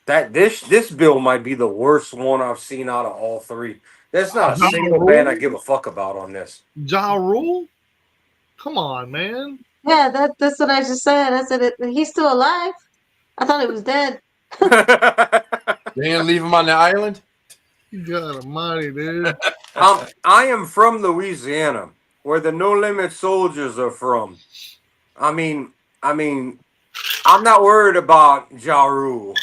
That this bill might be the worst one I've seen out of all three. There's not a Ja single Rule? band I give a fuck about on this. Ja Rule? Come on, man. Yeah, that's what I just said. I said he's still alive. I thought he was dead. They didn't leave him on the island. God almighty, dude. I am from Louisiana, where the No Limit Soldiers are from. I mean, I'm not worried about Ja Rule.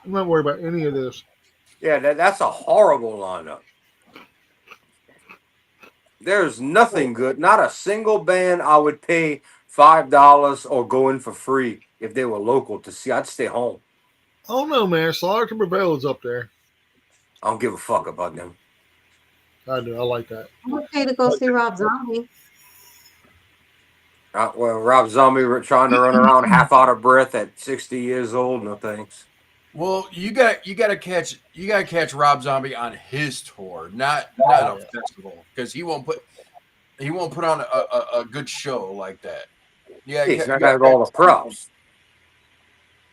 I'm not worried about any of this. Yeah, that's a horrible lineup. There's nothing good. Not a single band I would pay $5 or go in for free if they were local to see. I'd stay home. Oh no, man! Slaughter to Prevail is up there. I don't give a fuck about them. I do. I like that. I'm okay to go see Rob Zombie. Well, Rob Zombie trying to run around half out of breath at 60 years old. No thanks. Well, you gotta catch Rob Zombie on his tour, not a festival, because he won't put on a good show like that. Yeah, He's not got all the props.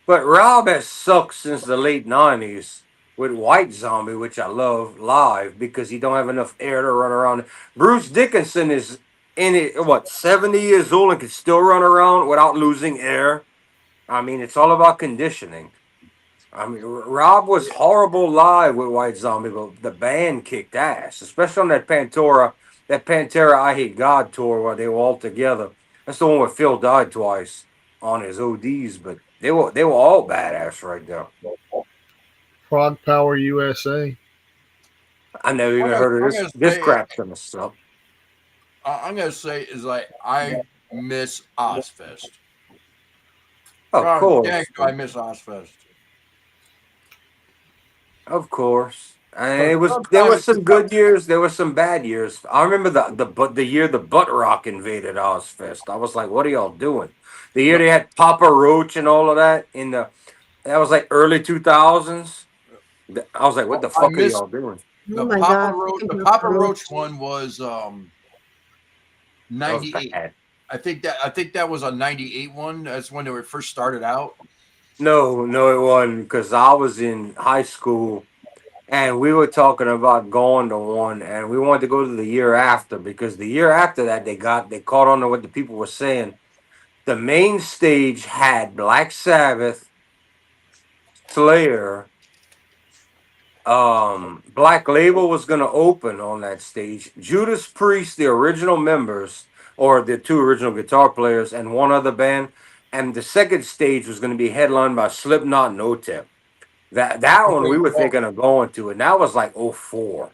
But Rob has sucked since the late 90s with White Zombie, which I love live because he don't have enough air to run around. Bruce Dickinson is in it, 70 years old and can still run around without losing air. I mean, it's all about conditioning. I mean, Rob was horrible live with White Zombie, but the band kicked ass, especially on that Pantera I Hate God tour where they were all together. That's the one where Phil died twice on his ODs, but they were all badass right there. Prog Power USA. I never even heard of this crap kind of stuff. I'm gonna say is like I miss Ozfest. Of course, I miss Ozfest. Of course. And there were some good years, there were some bad years. I remember the year the Butt Rock invaded Ozfest. I was like, what are y'all doing? The year they had Papa Roach and all of that that was like early 2000s. I was like, what the fuck are y'all doing? The Papa Roach one was 98. I think that was a 98 one. That's when they were first started out. No, it wasn't, because I was in high school and we were talking about going to one, and we wanted to go to the year after, because the year after that they caught on to what the people were saying. The main stage had Black Sabbath, Slayer, Black Label was gonna open on that stage. Judas Priest, the original members, or the two original guitar players, and one other band. And the second stage was gonna be headlined by Slipknot and OTEP. That one we were thinking of going to, and that was like 04.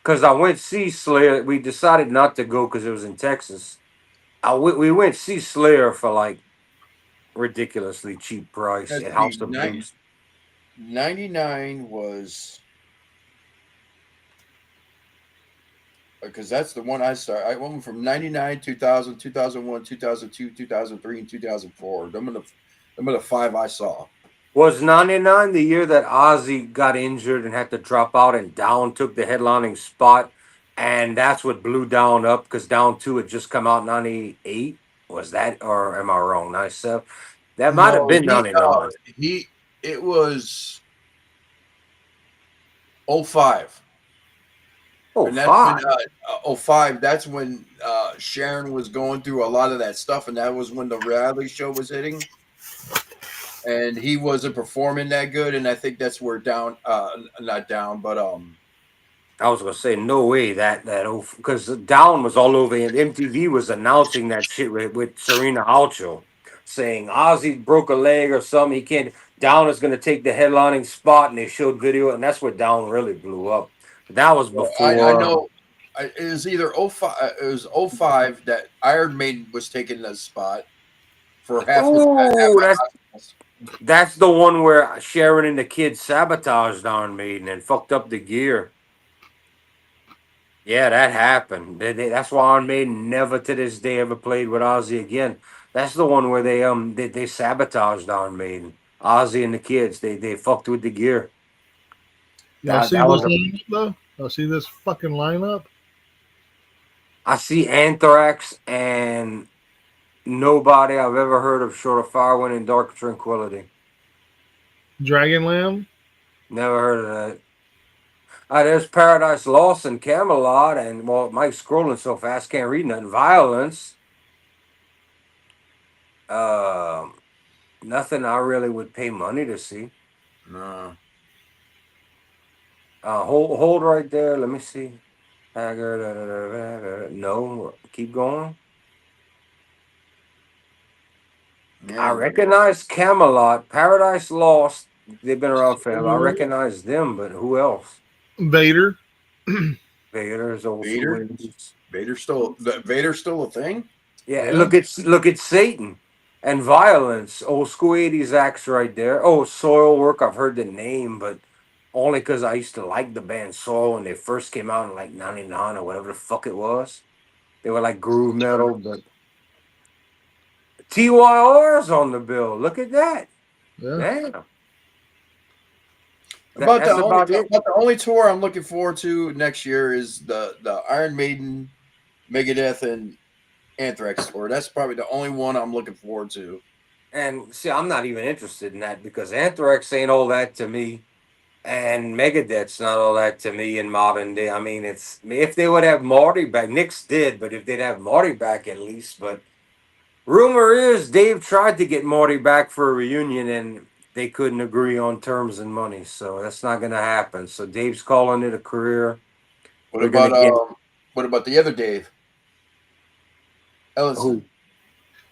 Because I went see Slayer. We decided not to go because it was in Texas. We went see Slayer for like ridiculously cheap price at House of Blues. 99 was, because that's the one I started. I went from 99, 2000, 2001, 2002, 2003, and 2004. Them are the five I saw. Was 99 the year that Ozzy got injured and had to drop out and Down took the headlining spot? And that's what blew Down up, because Down 2 had just come out in 98. Was that, or am I wrong? 97? That might have been 99. It was 05. And that's when 05, that's when Sharon was going through a lot of that stuff, and that was when the reality show was hitting. And he wasn't performing that good, and I think that's where not Down, but I was gonna say no way because Down was all over, and MTV was announcing that shit with Serena Alcho, saying Ozzy broke a leg or something. He can't. Down is gonna take the headlining spot, and they showed video, and that's where Down really blew up. But that was before. I know it was either 05. It was 05 that Iron Maiden was taking the spot for half. That's the one where Sharon and the kids sabotaged Iron Maiden and fucked up the gear. Yeah, that happened. That's why Iron Maiden never to this day ever played with Ozzy again. That's the one where they sabotaged Iron Maiden. Ozzy and the kids, they fucked with the gear. Yeah, see this lineup though? I see this fucking lineup. I see Anthrax and nobody I've ever heard of short of Firewind and Dark Tranquility. Dragonland? Never heard of that. There's Paradise Lost and Camelot, and Mike's scrolling so fast can't read nothing. Violence. Nothing I really would pay money to see. No. Hold right there. Let me see. No, keep going. I Yeah. recognize Camelot, Paradise Lost. They've been around forever. I Mhm. recognize them, but who else? Vader. Vader's old school. Vader. Vader's still a thing. Yeah, Yeah. look at Satan and Violence. Old school 80s acts right there. Oh, Soil Work. I've heard the name, but only because I used to like the band Soil when they first came out in like '99 or whatever the fuck it was. They were like groove metal, but TYR's on the bill. Look at that. Yeah. Damn. About the That's only about it. about the only tour I'm looking forward to next year is the Iron Maiden, Megadeth, and Anthrax tour. That's probably the only one I'm looking forward to. And see, I'm not even interested in that because Anthrax ain't all that to me. And Megadeth's not all that to me in modern day. I mean, it's if they would have Marty back, Nick's did, but if they'd have Marty back at least. But rumor is Dave tried to get Marty back for a reunion and they couldn't agree on terms and money. So that's not going to happen. So Dave's calling it a career. What We're going to about get what about the other Dave who? Ellison?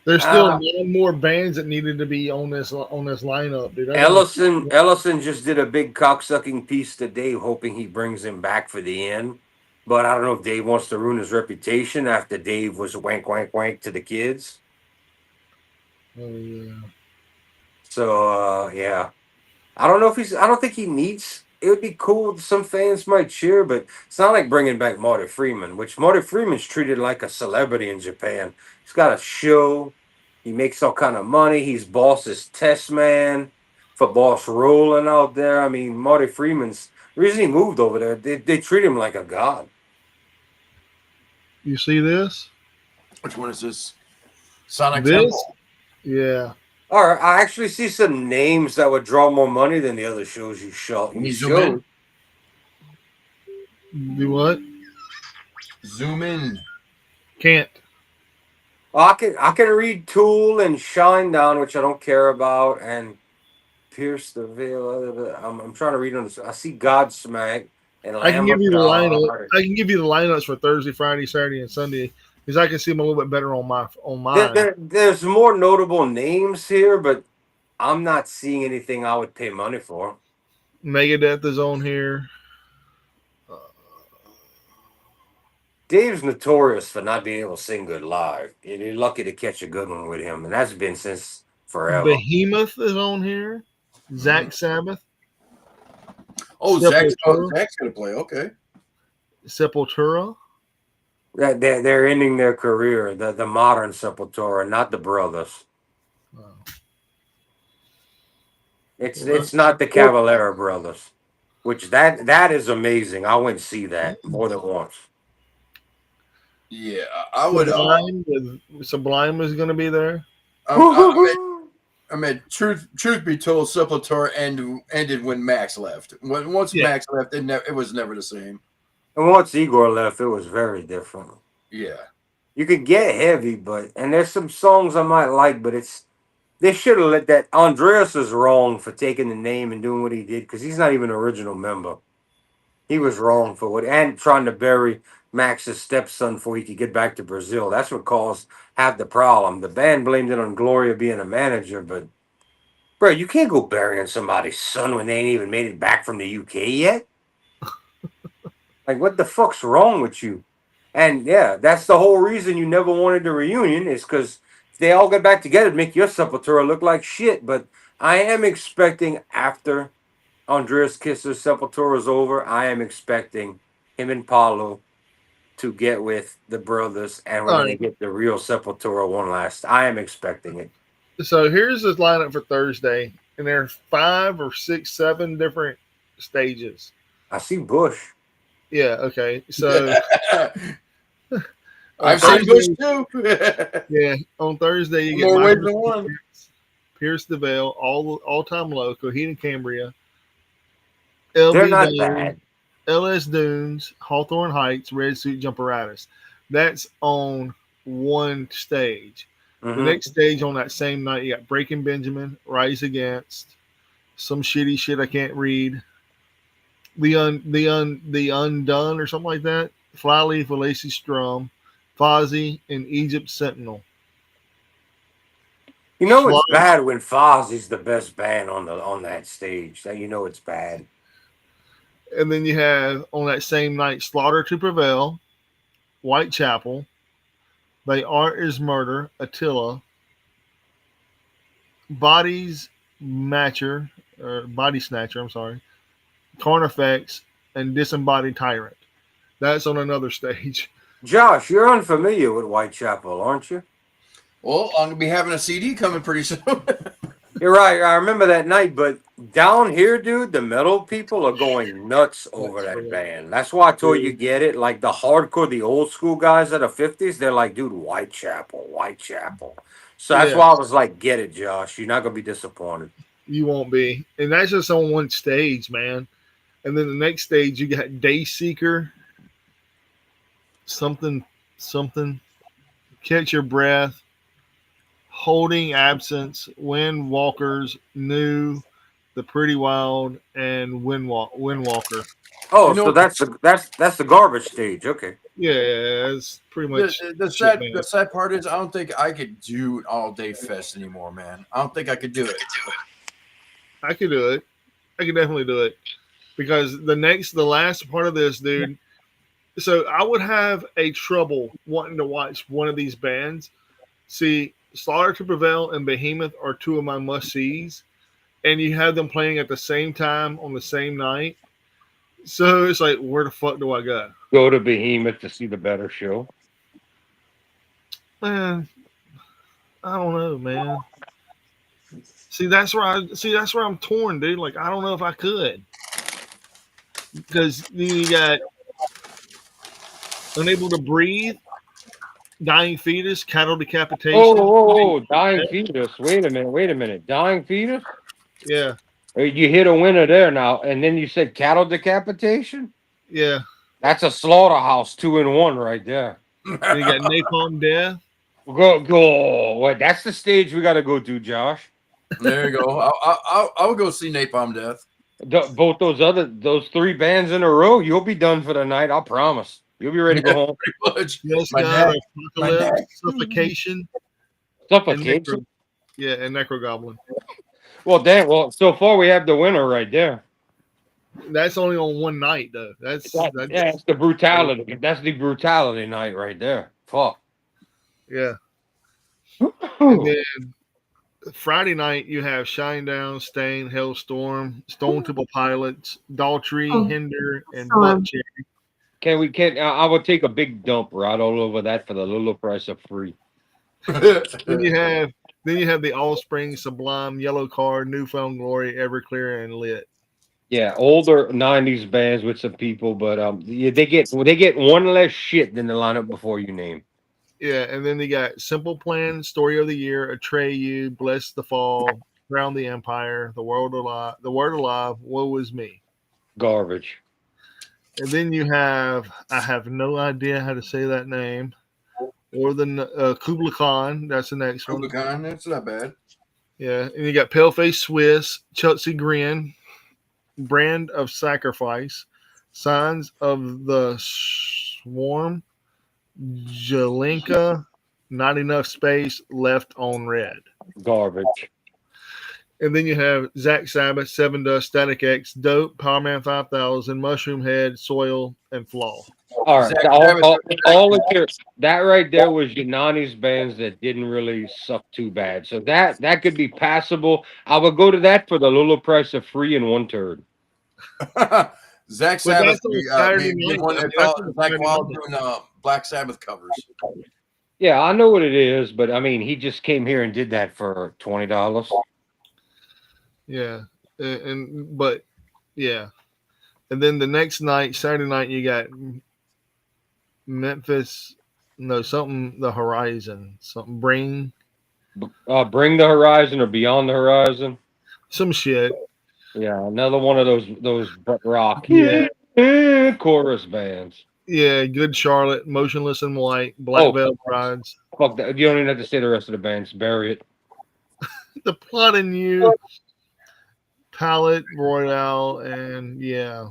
There's still Uh, 9 more bands that needed to be on this lineup, dude. I gotta. Ellison just did a big cocksucking piece to Dave, hoping he brings him back for the end. But I don't know if Dave wants to ruin his reputation after Dave was wank, wank, wank to the kids. Oh yeah. So yeah, I don't know if he's. I don't think he needs. It would be cool. Some fans might cheer, but it's not like bringing back Marty Freeman, which Marty Freeman's treated like a celebrity in Japan. He's got a show. He makes all kind of money. He's boss's test man for Boss Rolling out there. I mean, Marty Freeman's the reason he moved over there. They treat him like a god. You see this? Which one is this? Sonic This? Temple. Yeah. All right, I actually see some names that would draw more money than the other shows you shot. Can You you zoom in? showed. Do what? Zoom in. Can't. I can read Tool and Shine Down, which I don't care about, and Pierce the Veil. I'm trying to read on this. I see Godsmack and I can Lamb give of you the lineup. God. I can give you the lineups for Thursday, Friday, Saturday, and Sunday because I can see them a little bit better on mine. There's more notable names here, but I'm not seeing anything I would pay money for. Megadeth is on here. Dave's notorious for not being able to sing good live. You're lucky to catch a good one with him, and that's been since forever. Behemoth is on here. Zach Sabbath. Oh, Sepultura. Zach's gonna play. Okay. Sepultura. They're ending their career, the modern Sepultura, not the brothers. It's not the Cavalera brothers, which that is amazing. I went and see that more than once. Yeah, I would. Sublime is going to be there. I mean, truth be told, Sepultura ended when Max left. Once Max left, it was never the same. And once Igor left, it was very different. Yeah. You could get heavy, and there's some songs I might like, but they should have let that. Andreas is wrong for taking the name and doing what he did because he's not even an original member. He was wrong for and trying to bury Max's stepson before he could get back to Brazil. That's what caused half the problem. The band blamed it on Gloria being a manager, but bro, you can't go burying somebody's son when they ain't even made it back from the UK yet. Like, what the fuck's wrong with you? And yeah, that's the whole reason you never wanted the reunion is because if they all get back together, it'd make your Sepultura look like shit. But I am expecting after Andreas Kisser's Sepultura is over, I am expecting him and Paulo to get with the brothers, and we're going to get the real Sepultura one last. I am expecting it. So here's the lineup for Thursday, and there's 5 or 6, 7 different stages. I see Bush. Yeah. Okay. So I've seen Bush too. Yeah. On Thursday, you get more ways than one. Pierce the Veil, all time low, Coheed and Cambria. They're not LB bad. LS Dunes, Hawthorne Heights, Red Suit Jumperatus. That's on one stage. Mm-hmm. The next stage on that same night, you got Breaking Benjamin, Rise Against, some shitty shit I can't read. The Undone or something like that. Flyleaf, Lacey Strum, Fozzy, and Egypt Sentinel. You know it's Slaughter, bad when Foz is the best band on that stage. That you know it's bad. and then you have on that same night Slaughter to Prevail, Whitechapel, They Art is Murder, Attila, Bodies Matcher, or Body Snatcher, I'm sorry, Carnifex, and Disembodied Tyrant. That's on another stage. Josh, you're unfamiliar with Whitechapel, aren't you? Well, I'm gonna be having a CD coming pretty soon. You're right. I remember that night, but down here, dude, the metal people are going nuts over That's that right. band. That's why I told you get it. Like the hardcore, the old school guys of the 50s, they're like, dude, Whitechapel, Whitechapel. So that's Yeah, why I was like, get it, Josh. You're not gonna be disappointed. you won't be. And that's just on one stage, man. And then the next stage, you got Day Seeker, something, something, Catch Your Breath, Holding Absence, Wind Walkers, New, The Pretty Wild, and Windwalker. Oh, You so know, that's the garbage stage. Okay. Yeah, it's pretty the, much the shit, sad man. the sad part is I don't think I could do an all day fest anymore, man. I don't think I could do it. I could do it. I could definitely do it because the last part of this, dude. So I would have a trouble wanting to watch one of these bands. See, Slaughter to Prevail and Behemoth are two of my must sees, and you have them playing at the same time on the same night. So it's like, where the fuck do I go? Go to Behemoth to see the better show. Man, I don't know, man. That's where I'm torn, dude. Like I don't know if I could because you got Unable to Breathe, Dying Fetus, Cattle Decapitation. Dying fetus. Wait a minute. Wait a minute. Dying fetus. Yeah, You hit a winner there now, and then you said cattle decapitation. yeah. That's a slaughterhouse 2-in-1 right there. Then you got Napalm Death. Go. What? That's the stage we got to go to, Josh. There you go. I'll go see Napalm Death. Both those three bands in a row, you'll be done for the night. I promise. You'll be ready to go home. Pretty much. Yes, My God, neck. My Apocalypse, neck. Suffocation, and Suffocation. and Necro Goblin. Well, damn. Well, so far we have the winner right there. That's only on one night, though. That's That's the brutality. That's the brutality night right there. Fuck. yeah. And then Friday night you have Shinedown, Stain, Hellstorm, Stone Temple Pilots, Daltrey, Oh, Hinder, and Storm. Buckcherry. I would take a big dump right all over that for the little price of free. Then you have the Allspring, Sublime, Yellow Card, Newfound Glory, Everclear, and Lit. Yeah, older '90s bands with some people, but yeah, they get one less shit than the lineup before you name. Yeah, and then they got Simple Plan, Story of the Year, Atreyu, Bless the Fall, Crown the Empire, The Word Alive, Woe Is Me. Garbage. And then you have, I have no idea how to say that name, or the Kubla Khan. That's the next one. Rubicon, that's not bad. Yeah, and you got Paleface Swiss, Chelsea Grin, Brand of Sacrifice, Signs of the Swarm, Jelinka, Not Enough Space, Left on Red. Garbage. And then you have Zach Sabbath, Seven Dust, Static X, Dope, Powerman 5000, Mushroom Head, Soil, and Flaw. All right, Zach all of your that right there was your '90s bands that didn't really suck too bad. So that could be passable. I would go to that for the little price of free and one turd. Zach But Sabbath that's on Saturday being night, one though. that That's felt on Zach Saturday Wild night. doing Black Sabbath covers. Yeah, I know what it is, but I mean, he just came here and did that for $20. Yeah, but yeah, and then the next night, Saturday night, you got Memphis. No, something the Horizon, something Bring, Bring the Horizon or Beyond the Horizon. some shit. Yeah, another one of those butt rock Yeah. chorus bands. Yeah, Good Charlotte, Motionless in White, Black Oh. Veil Brides, Fuck that. You don't even have to say the rest of the bands. Bury it. The Plot in You, Palette Royale, and yeah.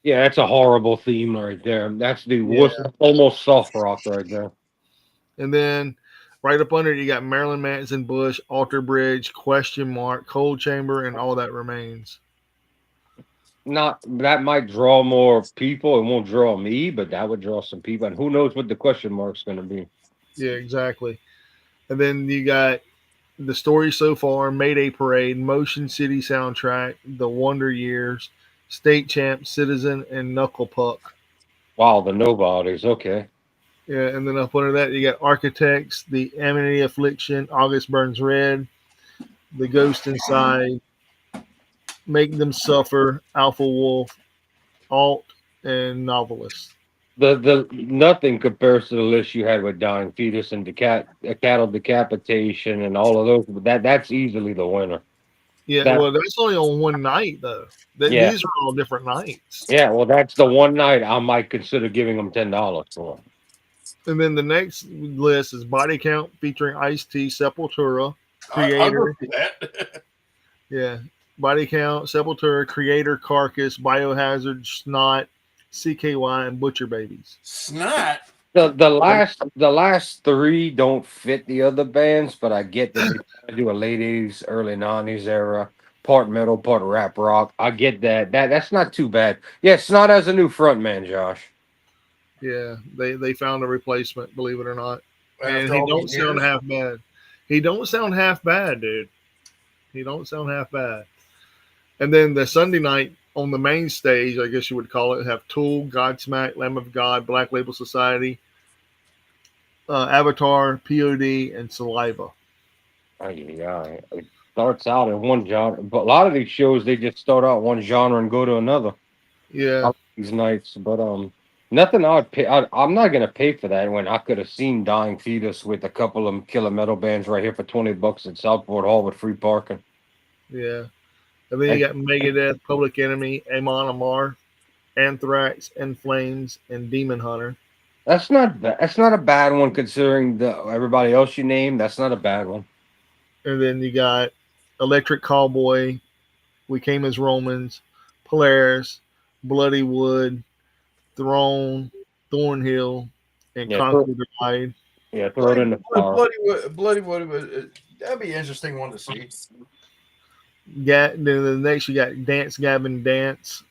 Yeah, that's a horrible theme right there. That's the Yeah. almost soft rock right there. And then Right up under it, you got Marilyn Manson, Bush, Alter Bridge, Question Mark, Cold Chamber, and All That Remains. Not that might draw more people. It won't draw me, but that would draw some people. And who knows what the question mark's going to be? Yeah, exactly. And then you got The Story So Far, Mayday Parade, Motion City Soundtrack, The Wonder Years, State Champ, Citizen, and Knuckle Puck. Wow, the nobodies. Okay. Yeah, and then up under that, you got Architects, The Amity Affliction, August Burns Red, The Ghost Inside, Make Them Suffer, Alpha Wolf, Alt, and Novelist. The nothing compares to the list you had with dying fetus and cattle decapitation and all of those. But that's easily the winner. Yeah, That well, that's only on one night, though. yeah These are all different nights. yeah. Well, that's the one night I might consider giving them $10 for. And then the next list is Body Count featuring Ice T, Sepultura, I'll go Creator. for that. Yeah. Body Count, Sepultura, Creator, Carcass, Biohazard, Snot, CKY, and Butcher Babies. Snot. The last three don't fit the other bands, but I get that they do a late '80s, early '90s era, part metal, part rap rock. I get that. That's not too bad. Yeah, Snot has a new frontman, Josh. Yeah, they found a replacement, believe it or not. And After he all don't these sound years? half bad. He don't sound half bad, dude. He don't sound half bad. And then the Sunday night on the main stage, I guess you would call it, have Tool, Godsmack, Lamb of God, Black Label Society, Avatar, POD, and Saliva. Yeah, it starts out in one genre, but a lot of these shows they just start out one genre and go to another. I Yeah, like these nights, but nothing I'd pay. I'm not gonna pay for that when I could have seen Dying Fetus with a couple of killer metal bands right here for $20 at Southport Hall with free parking. yeah. And then you And got Megadeth, Public Enemy, Amon Amar, Anthrax, In Flames, and Demon Hunter. that's not a bad one considering the everybody else you named. That's not a bad one. And then you got Electric Cowboy, We Came as Romans, Polaris, Bloody Wood, Throne, Thornhill, and Yeah, Conquer the Ride. yeah, throw it in the fire. That'd be an interesting one to see. Then the next you got Dance Gavin Dance,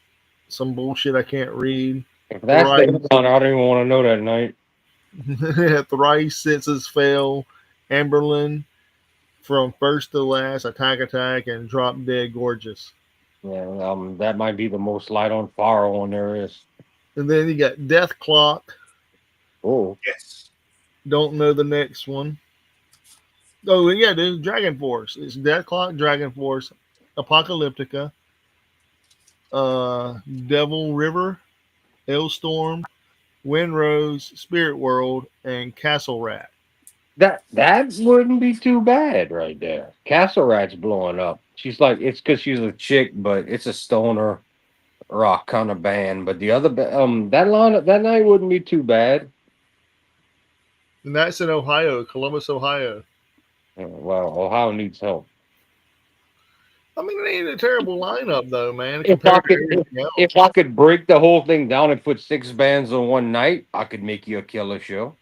some bullshit I can't read. If that's Thrice, the one, I don't even want to know that night. Thrice Senses Fail, Amberlin, From First to Last, Attack, and Drop Dead Gorgeous. Yeah, that might be the most light on fire one there is. And then you got Death Clock. Oh, Yes. Don't know the next one. Oh, yeah, there's Dragon Force. It's Death Clock, Dragon Force, Apocalyptica, Devil River, Hailstorm, Wind Rose, Spirit World, and Castle Rat. that wouldn't be too bad right there. Castle Rat's blowing up. She's like it's because she's a chick, but it's a stoner rock kind of band. But the other that line that night wouldn't be too bad. And that's in Ohio, Columbus, Ohio. Well, Ohio needs help. I mean, it ain't a terrible lineup, though, man, If I compared to could, everything else. if I could break the whole thing down and put 6 bands on one night, I could make you a killer show.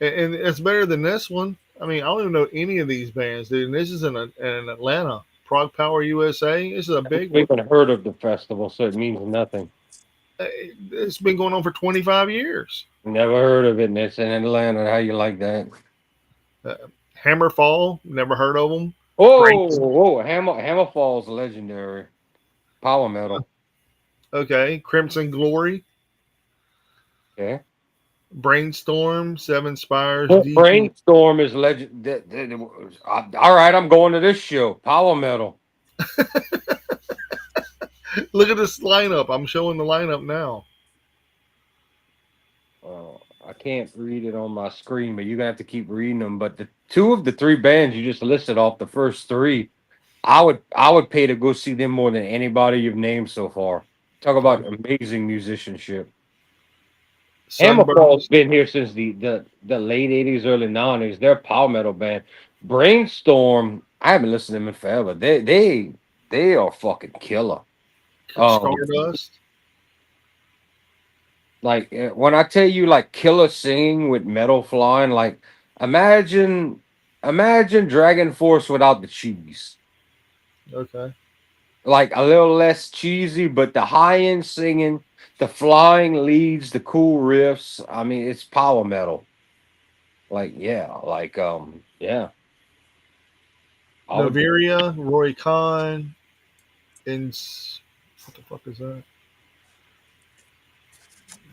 And it's better than this one. I mean, I don't even know any of these bands, dude. And this is in Atlanta, Prog Power USA. This is a big We one. haven't heard of the festival, so it means nothing. It's been going on for 25 years. Never heard of it, and it's in Atlanta. How you like that? Hammerfall, never heard of them. Oh, Hammerfall's legendary. Power metal. Okay, Crimson Glory, Okay. Brainstorm, Seven Spires, D2. Brainstorm is legend. All right, I'm going to this show. Power metal. Look at this lineup. I'm showing the lineup now. I can't read it on my screen, but you're gonna have to keep reading them. But the two of the 3 bands you just listed off the first 3, I would pay to go see them more than anybody you've named so far. Talk about amazing musicianship. Sunburn, Hammerfall's been here since the late '80s, early '90s. They're a power metal band. Brainstorm, I haven't listened to them in forever. They are fucking killer. Stardust. Like when I tell you like killer singing with metal flying, like Imagine Dragon Force without the cheese. Okay. Like a little less cheesy, but the high end singing, the flying leads, the cool riffs. I mean, it's power metal. Yeah. I would Noveria, Roy Khan, and what the fuck is that?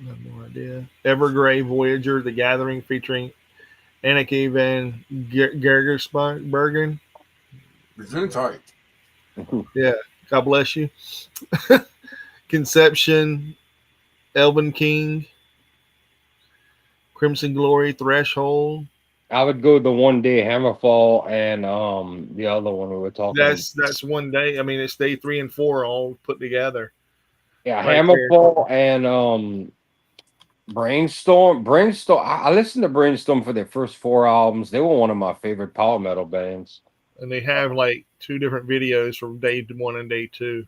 I have no idea. Evergrey Voyager, The Gathering, featuring Anneke van Gergersbergen. Gesundheit. Yeah, God bless you. Conception, Elven King, Crimson Glory, Threshold. I would go the One Day Hammerfall and the other one we were talking about. That's one day. I mean, it's day 3 and 4 all put together Yeah, right there. Hammerfall and Brainstorm. Brainstorm. I listened to Brainstorm for their first 4 albums. They were one of my favorite power metal bands. And they have like 2 different videos from day 1 and day 2.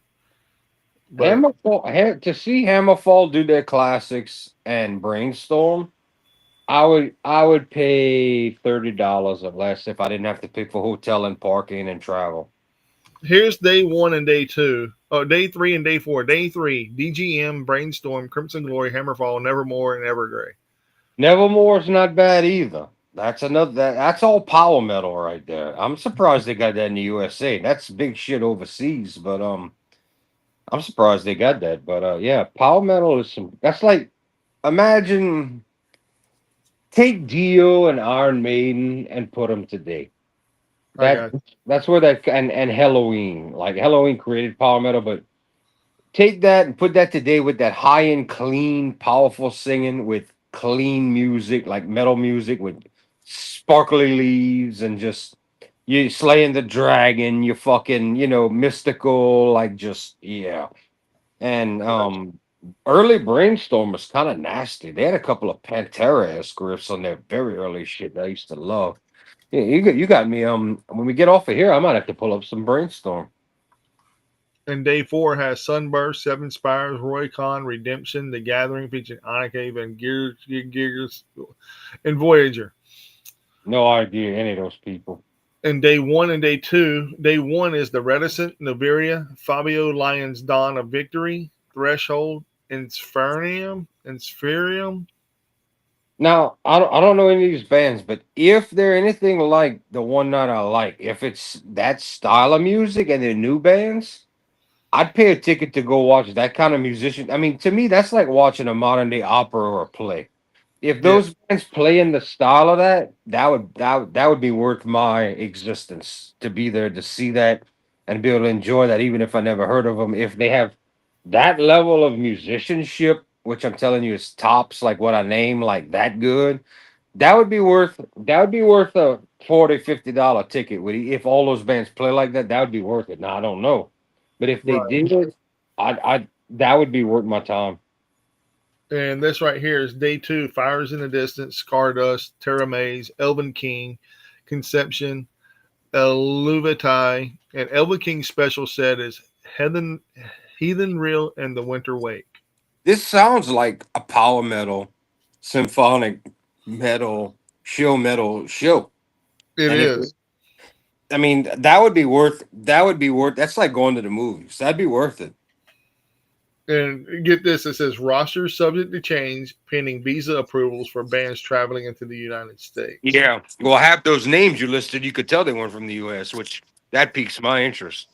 But To see Hammerfall do their classics and Brainstorm, I would pay $30 or less if I didn't have to pay for hotel and parking and travel. here's day 1 and day 2. Oh, day 3 and day 4. Day 3, DGM, Brainstorm, Crimson Glory, Hammerfall, Nevermore, and Evergrey. Nevermore's not bad either. That's all power metal right there. I'm surprised they got that in the USA. That's big shit overseas, but I'm surprised they got that. But yeah, power metal is that's like, imagine, take Dio and Iron Maiden and put them today. I That got that's where that and Halloween. Like Halloween created power metal, but take that and put that today with that high end, clean, powerful singing with clean music, like metal music with sparkly leaves and just you slaying the dragon, you fucking, mystical, like just yeah. And early Brainstorm was kind of nasty. They had a couple of Pantera riffs on their very early shit that I used to love. Yeah, you got me. When we get off of here, I might have to pull up some Brainstorm. And day 4 has Sunburst, Seven Spires, Roy Khan, Redemption, The Gathering, featuring Anneke van Gears, and Voyager. No idea any of those people. And day 1 and day 2. Day 1 is The Reticent, Noveria, Fabio Lyons, Dawn of Victory, Threshold, Insferium. Now, I don't know any of these bands, but if they're anything like the one that I like, if it's that style of music and they're new bands, I'd pay a ticket to go watch that kind of musician. I mean, to me, that's like watching a modern day opera or a play. If Yeah, those bands play in the style of that, that would be worth my existence to be there to see that and be able to enjoy that, even if I never heard of them. If they have that level of musicianship, which I'm telling you is tops, like what I name, like that good, that would be worth a $40-$50 ticket. If all those bands play like that, that would be worth it. Now I don't know, but if they right. did it, I that would be worth my time. And this right here is day 2, Fires in the Distance, Stardust, Terra Maze, Elven King, Conception, Eluvitai, and Elven King's special set is Heathen Real and the Winter Wake. This sounds like a power metal, symphonic metal show. It And if is. I mean that would be worth that's like going to the movies. That'd be worth it. And get this, it says roster subject to change pending visa approvals for bands traveling into the United States. Yeah. Well, half those names you listed, you could tell they weren't from the US, which that piques my interest.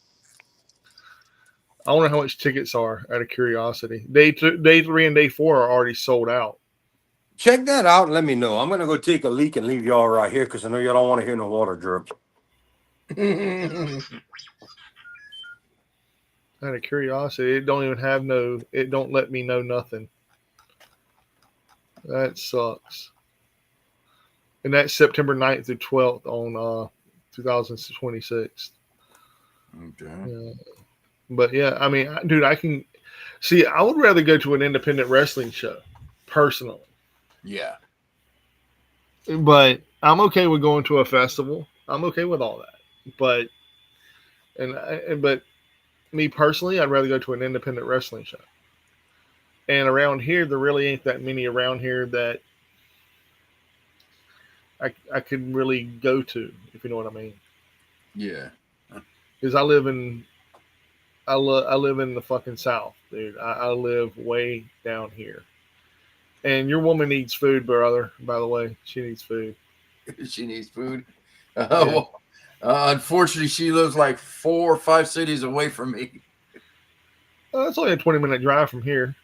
I wonder how much tickets are out of curiosity. Day 3 and day 4 are already sold out. Check that out and let me know. I'm gonna go take a leak and leave y'all right here because I know y'all don't want to hear no water drip. Out of curiosity, it don't let me know nothing. That sucks. And that's September 9th through 12th on 2026. Okay. Yeah. But yeah, I mean, dude, I can see. I would rather go to an independent wrestling show, personally. Yeah. But I'm okay with going to a festival. I'm okay with all that. But but me personally, I'd rather go to an independent wrestling show. And around here, there really ain't that many around here that I could really go to, if you know what I mean. Yeah. Because I live in the fucking South, dude. I live way down here. And your woman needs food, brother. By the way, she needs food. She needs food. Yeah. Well, unfortunately, she lives like 4 or 5 cities away from me. It's only a 20-minute drive from here.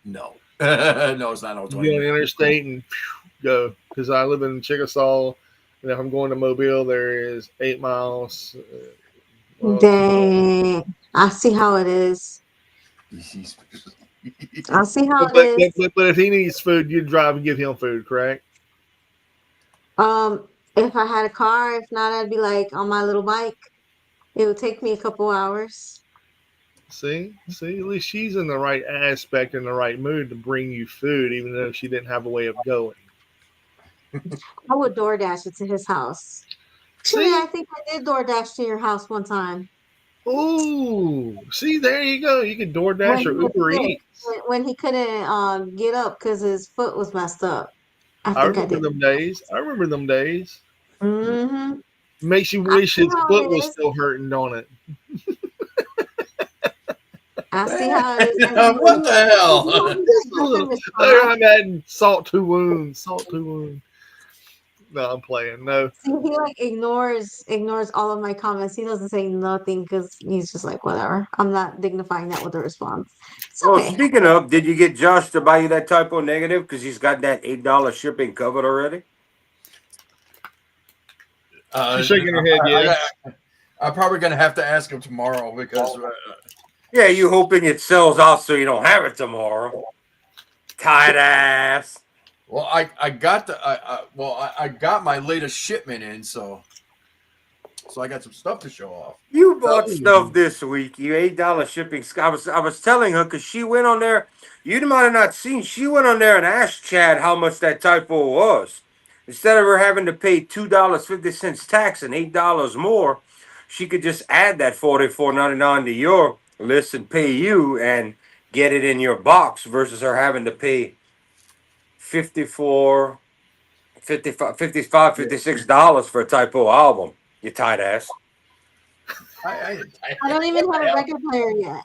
No. No, it's not no You 20 get on the minutes. interstate and go. Because I live in Chickasaw, and if I'm going to Mobile, there is 8 miles. Well, Dang. I see how it is. I see how but, it but, is. but if he needs food, you drive and give him food, correct? If I had a car, if not, I'd be like on my little bike. It would take me a couple hours. See, at least she's in the right aspect, in the right mood to bring you food, even though she didn't have a way of going. I would DoorDash it to his house. Actually, See, I think I did DoorDash to your house one time ooh, see, there you go. You can when DoorDash he or was Uber sick, Eats. when he couldn't get up because his foot was messed up. I I think I remember did. them days. I remember them days. Mm-hmm. Makes you I wish see his how foot it was is. still hurting, don't it? I see how it is. What the hell? He Just a doesn't little. There respond. I'm adding salt to wounds. Salt to wounds. No, I'm playing. No. See, he like ignores all of my comments. He doesn't say nothing because he's just like, whatever. I'm not dignifying that with a response. It's Oh, okay. speaking of, did you get Josh to buy you that typo negative because he's got that $8 shipping covered already? She's shaking her head, yes. I'm probably going to have to ask him tomorrow because Yeah, you hoping it sells out so you don't have it tomorrow. Tight ass. well, I got the I got my latest shipment in, so I got some stuff to show off. You bought Oh. stuff this week. You $8 shipping. I was telling her because she went on there. You might have not seen. She went on there and asked Chad how much that typo was. Instead of her having to pay $2.50 tax and $8 more, she could just add that $44.99 to your list and pay you and get it in your box versus her having to pay 54 55 55 $56 for a typo album. You tight ass. I don't even have a record player yet.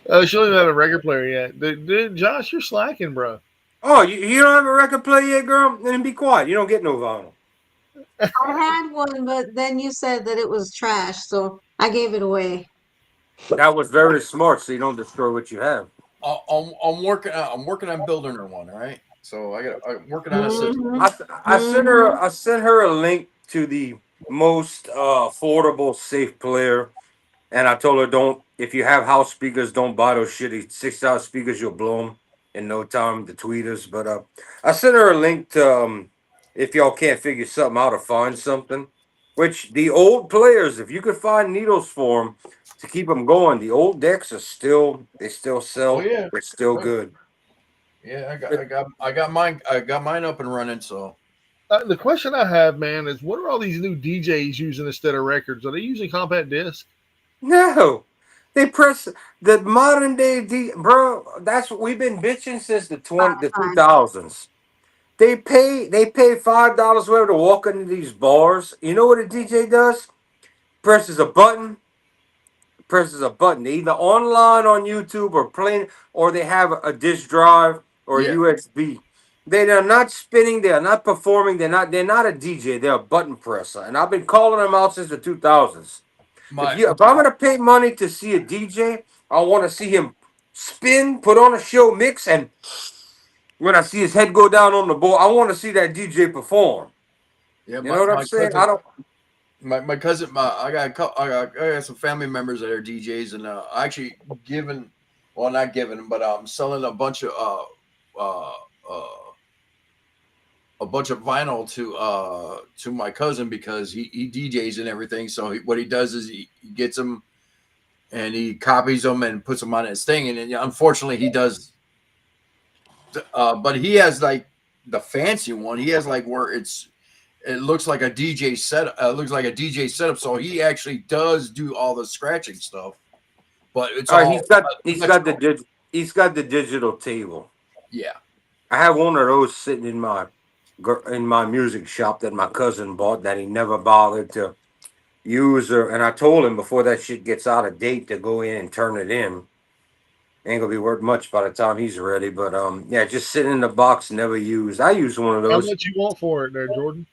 Oh, she don't even have a record player yet. Dude, Josh, you're slacking, bro. Oh, you don't have a record player yet, girl? Then be quiet. You don't get no vinyl. I had one, but then you said that it was trash, so I gave it away. That was very smart, so you don't destroy what you have. I'm working. I'm working on building her one. All right. So I'm working on a system. Mhm. I sent her a link to the most affordable safe player, and I told her don't if you have house speakers, don't buy those shitty $6 speakers. You'll blow them in no time. The tweeters, but I sent her a link to if y'all can't figure something out or find something. Which the old players, if you could find needles for them to keep them going, the old decks are still sell. Oh yeah. They're still Oh, good. yeah, I got mine. I got mine up and running. So The question I have, man, is what are all these new DJs using instead of records? Are they using compact disc? No, they press the modern day bro. That's what we've been bitching since the two Spotify. thousands. They pay $5 whatever to walk into these bars. You know what a DJ does? Presses a button. Presses a button. They either online on YouTube or playing, or they have a disk drive or a yeah, USB. They are not spinning. They are not performing. They're not a DJ. They're a button presser. And I've been calling them out since the 2000s. my If I'm gonna pay money to see a DJ, I want to see him spin, put on a show mix, and when I see his head go down on the board, I want to see that DJ perform. yeah You know what I'm my saying? cousin. I don't. My cousin, I got I got some family members that are DJs, and I actually given, well, not giving them, but I'm selling uh, uh, a bunch of vinyl to my cousin because he DJs and everything. So what he does is he gets them and he copies them and puts them on his thing, and then, unfortunately he does. But he has like the fancy one. He has like where it looks like a DJ set. Looks like a DJ setup. So he actually does do all the scratching stuff, but it's All right, all he's got the digital table. yeah. I have one of those sitting in my in my music shop that my cousin bought that he never bothered to use. And I told him before that shit gets out of date to go in and turn it in. Ain't gonna be worth much by the time he's ready. But yeah, just sitting in the box, never used. I used one of How those. much you want for it there, Jordan?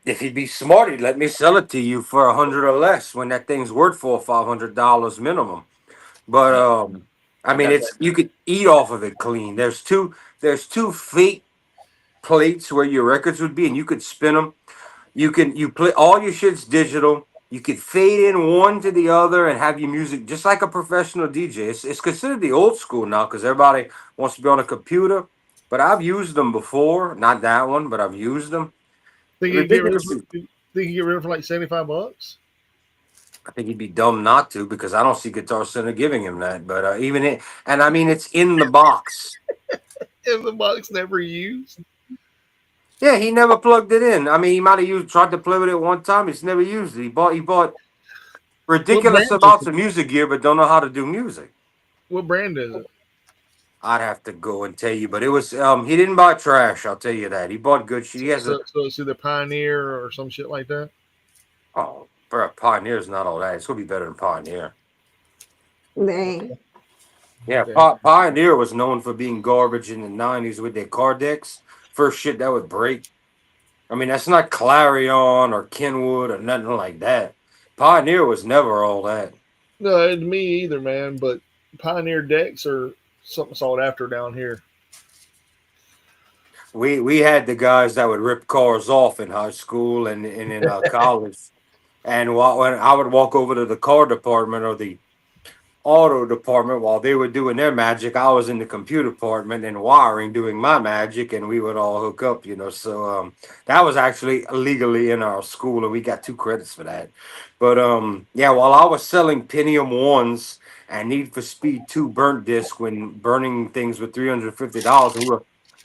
If he'd be smart, he'd let me sell it to you for 100 or less when that thing's worth $400-$500 minimum. But I I mean, got it's you could eat off of it clean. There's two fake plates where your records would be, and you could spin them. You play all your shit's digital. You could fade in one to the other and have your music just like a professional DJ. It's considered the old school now because everybody wants to be on a computer. But I've used them before, not that one, but I've used them. Think you can get rid of Ridiculous. think you can get rid of it for like $75 I think he'd be dumb not to because I don't see Guitar Center giving him that. But even it, and I mean, it's in the box. in the box never used? Yeah, he never plugged it in. I mean, he might have tried to play with it one time. He's never used it. He bought What ridiculous brand is amounts it? of music gear, but don't know how to do music. What brand is it? I'd have to go and tell you, but it was he didn't buy trash. I'll tell you that. He bought good shit. He has a So it's either Pioneer or some shit like that. for a Pioneer's not all that. It's gonna be better than Pioneer. Dang. Yeah, Okay. Pioneer was known for being garbage in the '90s with their card decks. First shit that would break. I mean, that's not Clarion or Kenwood or nothing like that. Pioneer was never all that. No, it's me either, man. But Pioneer decks are something sought after down here. We had the guys that would rip cars off in high school and in college. And when I would walk over to the car department or the auto department while they were doing their magic, I was in the computer department and wiring doing my magic, and we would all hook up, you know. So that was actually illegally in our school, and we got 2 credits for that. But yeah, while I was selling Pentium ones and Need for Speed 2 burnt disc when burning things with $350, and we were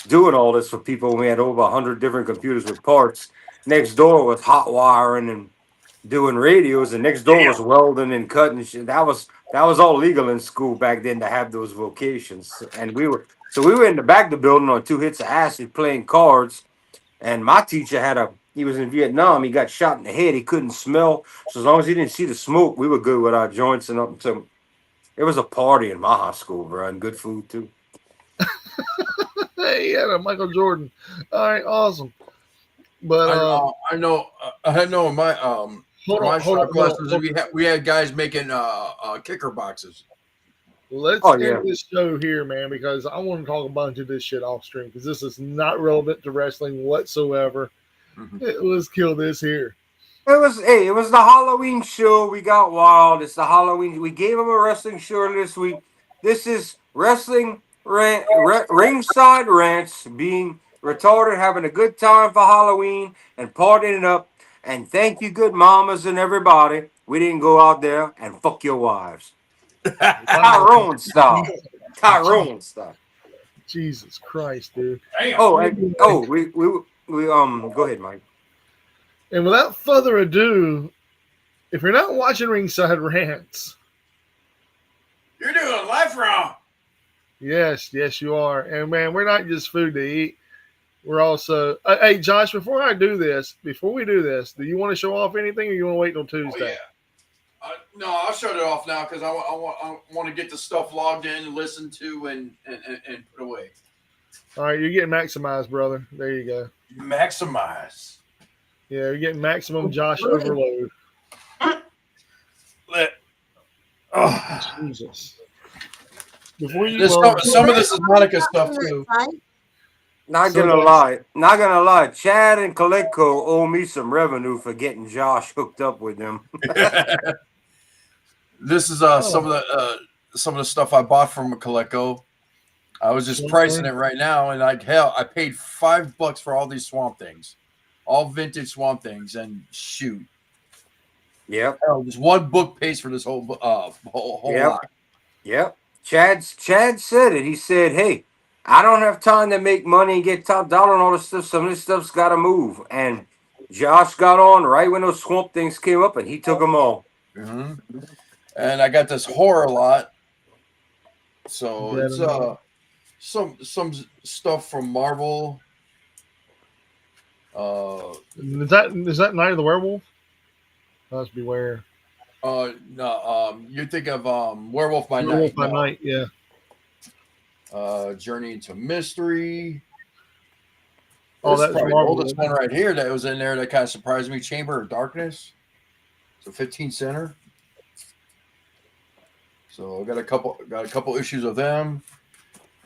doing all this for people when we had over 100 different computers with parts. Next door was hot wiring and doing radios, and next door was welding and cutting shit. That was all legal in school back then to have those vocations. And we were in the back of the building on 2 hits of acid playing cards. And my teacher he was in Vietnam. He got shot in the head. He couldn't smell. So as long as he didn't see the smoke, we were good with our joints and up until it was a party in my high school, bro, and good food too. Hey, yeah, Michael Jordan. All right, awesome. But I know. I know. In my hold my on, hold shop on, classes, hold on. we had guys making kicker boxes. Let's Oh end yeah. this show here, man, because I want to talk a bunch of this shit off stream because this is not relevant to wrestling whatsoever. Let's kill this here. It was the Halloween show. We got wild. It's the Halloween. We gave him a wrestling show this week. This is ringside rants, being retarded, having a good time for Halloween and partying it up. And thank you, good mamas and everybody. We didn't go out there and fuck your wives. Wow. Tyrone style. Tyrone style. Jesus Christ, dude. Damn. Oh, and we go ahead, Mike. And without further ado, if you're not watching Ringside Rants, You're doing life wrong. yes, you are. And man, we're not just food to eat. We're also, hey, Josh, before we do this, do you want to show off anything or you want to wait till Tuesday? Oh, yeah. No, I'll shut it off now because I want to get the stuff logged in, listen to, and put away. All right, you're getting maximized, brother. There you go. Maximize. Yeah, you're getting maximum Josh overload. Jesus. Before you some of this is Monica stuff too. Not gonna lie. Chad and Coleco owe me some revenue for getting Josh hooked up with them. This is some of the stuff I bought from Coleco. I was just pricing it right now, and like hell, I paid $5 for all these Swamp Things, all vintage Swamp Things, and shoot, Yep. hell, just one book pays for this whole Yep. lot. Yep. Chad said it. He said, "Hey, I don't have time to make money and get top dollar and all this stuff. Some of this stuff's got to move." And Josh got on right when those Swamp Things came up, and he took them all. Mm-hmm. And I got this horror lot. So it's some stuff from Marvel. Is that Night of the Werewolf? Let's beware. No, you think of Werewolf by Werewolf Night. by No. Night, yeah. Journey into Mystery. Oh, This is that's probably Marvel. the oldest one right here that was in there that kind of surprised me. Chamber of Darkness. So 15 center. So I got a couple issues of them.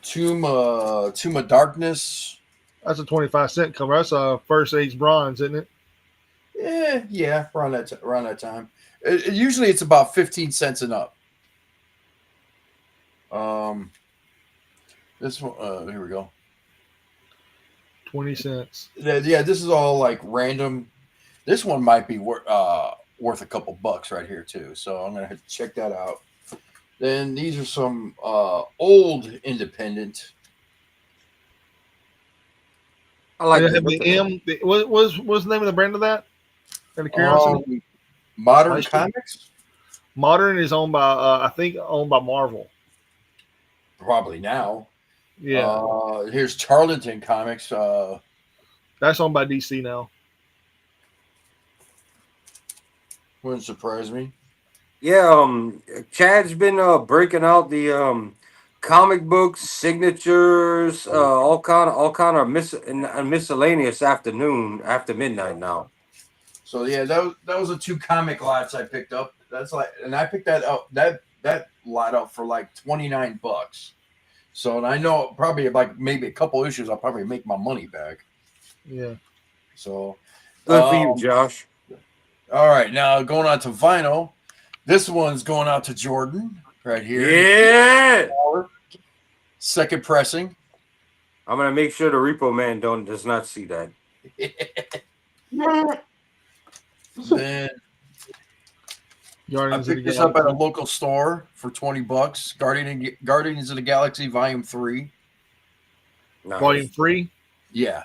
Tomb of Darkness. That's a 25-cent cover. That's a first age bronze, isn't it? Yeah, around that time. Usually it's about 15 cents and up. This one, here we go. 20 cents. Yeah, this is all like random. This one might be worth a couple bucks right here too. So I'm gonna have to check that out. Then these are some old independent. I like They have the M. What's the name of the brand of that? Out of curiosity. Modern Nice. Comics. Modern is owned by I think owned by Marvel. Probably now. Yeah. Here's Charlton Comics. That's owned by DC now. Wouldn't surprise me. Yeah, Chad's been breaking out the comic books, signatures, all kind of miscellaneous after midnight now. So yeah, that was the two comic lots I picked up. That's like, and I picked that up that lot up for like $29. So, and I know probably like maybe a couple issues, I'll probably make my money back. Yeah. So Good for you, Josh. All right, now going on to vinyl. This one's going out to Jordan right here. Yeah. Second pressing. I'm gonna make sure the Repo Man does not see that. Then I picked this up at a local store for $20. Guardians of the Galaxy Volume 3. Nice. Volume 3? Yeah.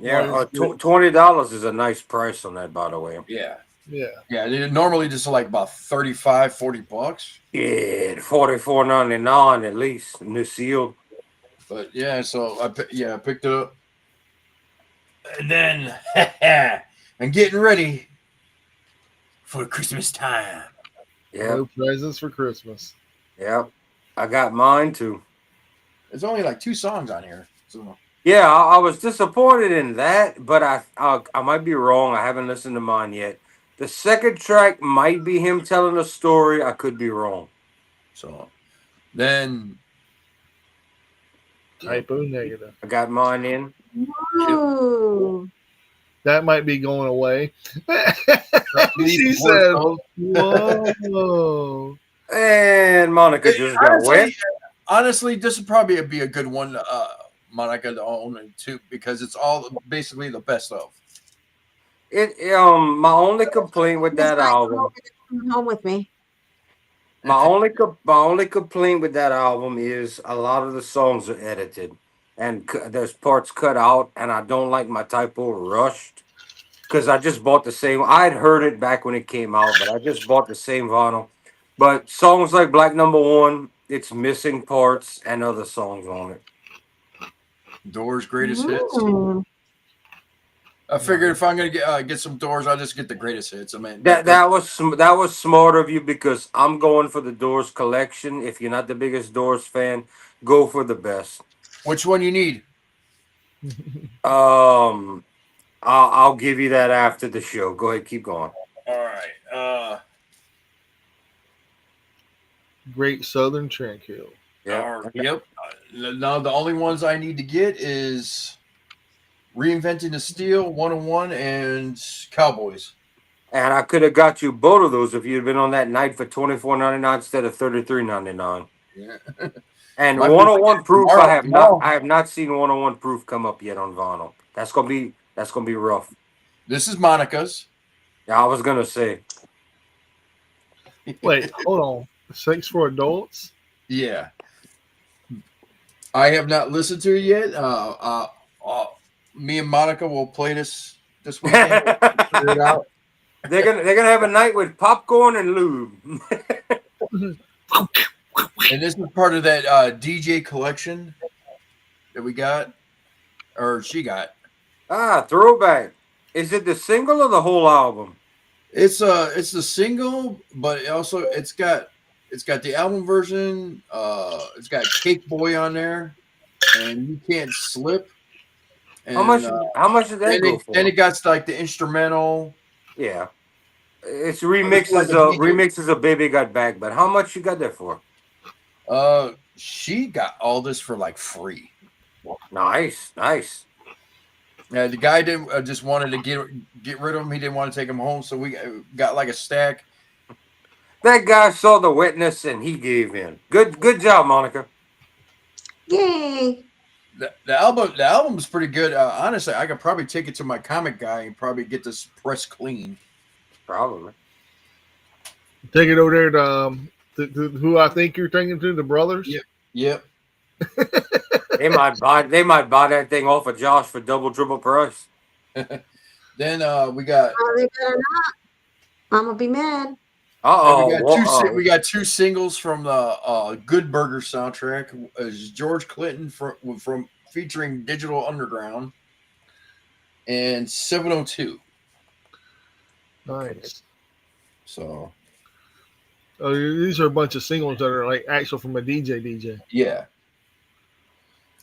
Yeah, $20 is a nice price on that, by the way. Yeah. Yeah. Yeah, they normally just like about $35-$40. Yeah, $44.99 at least, new sealed. But yeah, so I picked it up. And then I'm getting ready for Christmas time. Yeah. No presents for Christmas. Yep. I got mine too. There's only like 2 songs on here. So yeah, I was disappointed in that, but I might be wrong. I haven't listened to mine yet. The second track might be him telling a story. I could be wrong. So then Typo negative. I got mine in. Ooh. That might be going away. She said, whoa. And Monica just got wet. Honestly, this would probably be a good one, Monica, to own too, because it's all basically the best of. My only complaint with that album. Home with me. My only complaint with that album is a lot of the songs are edited, and there's parts cut out, and I don't like my typo rushed, because I just bought the same. I'd heard it back when it came out, but I just bought the same vinyl. But songs like Black Number One, it's missing parts and other songs on it. Doors' greatest hits. Mm. I figured if I'm gonna get some Doors, I'll just get the greatest hits. I mean, That was smart of you, because I'm going for the Doors collection. If you're not the biggest Doors fan, go for the best. Which one you need? I'll give you that after the show. Go ahead, keep going. All right. Great Southern Tranquil. Yeah. Yep. Now the only ones I need to get is Reinventing the Steel, 101, and Cowboys. And I could have got you both of those if you'd been on that night for $24.99 instead of $33.99. Yeah. And Might 101 proof, tomorrow, I have not seen 101 proof come up yet on vinyl. That's gonna be rough. This is Monica's. Yeah, I was gonna say. Wait, hold on. Sex for Adults? Yeah. I have not listened to it yet. Me and Monica will play this weekend. Figure it out. They're gonna have a night with popcorn and lube. And this is part of that DJ collection that we got, or she got. Ah, throwback. Is it the single or the whole album? It's the single, but it's got the album version. It's got Cake Boy on there, and You Can't Slip. How much? And How much did that go then for? it got like the instrumental. Yeah, it's It's like remixes. a DJ. Remixes of Baby Got Back. But how much you got that for? She got all this for like free. Nice, nice. Yeah, the guy didn't just wanted to get rid of him. He didn't want to take him home, so we got like a stack. That guy saw the witness and he gave in. Good job, Monica. Yay! The album's pretty good. Honestly, I could probably take it to my comic guy and probably get this press clean. Probably. Take it over there to who I think you're taking to, the brothers. Yep. They might buy that thing off of Josh for double, triple price. Then we got Oh, they better not. I'm gonna be mad. we got two singles from the Good Burger soundtrack. George Clinton from featuring Digital Underground and 702. Nice. So these are a bunch of singles that are like actual from a DJ. yeah.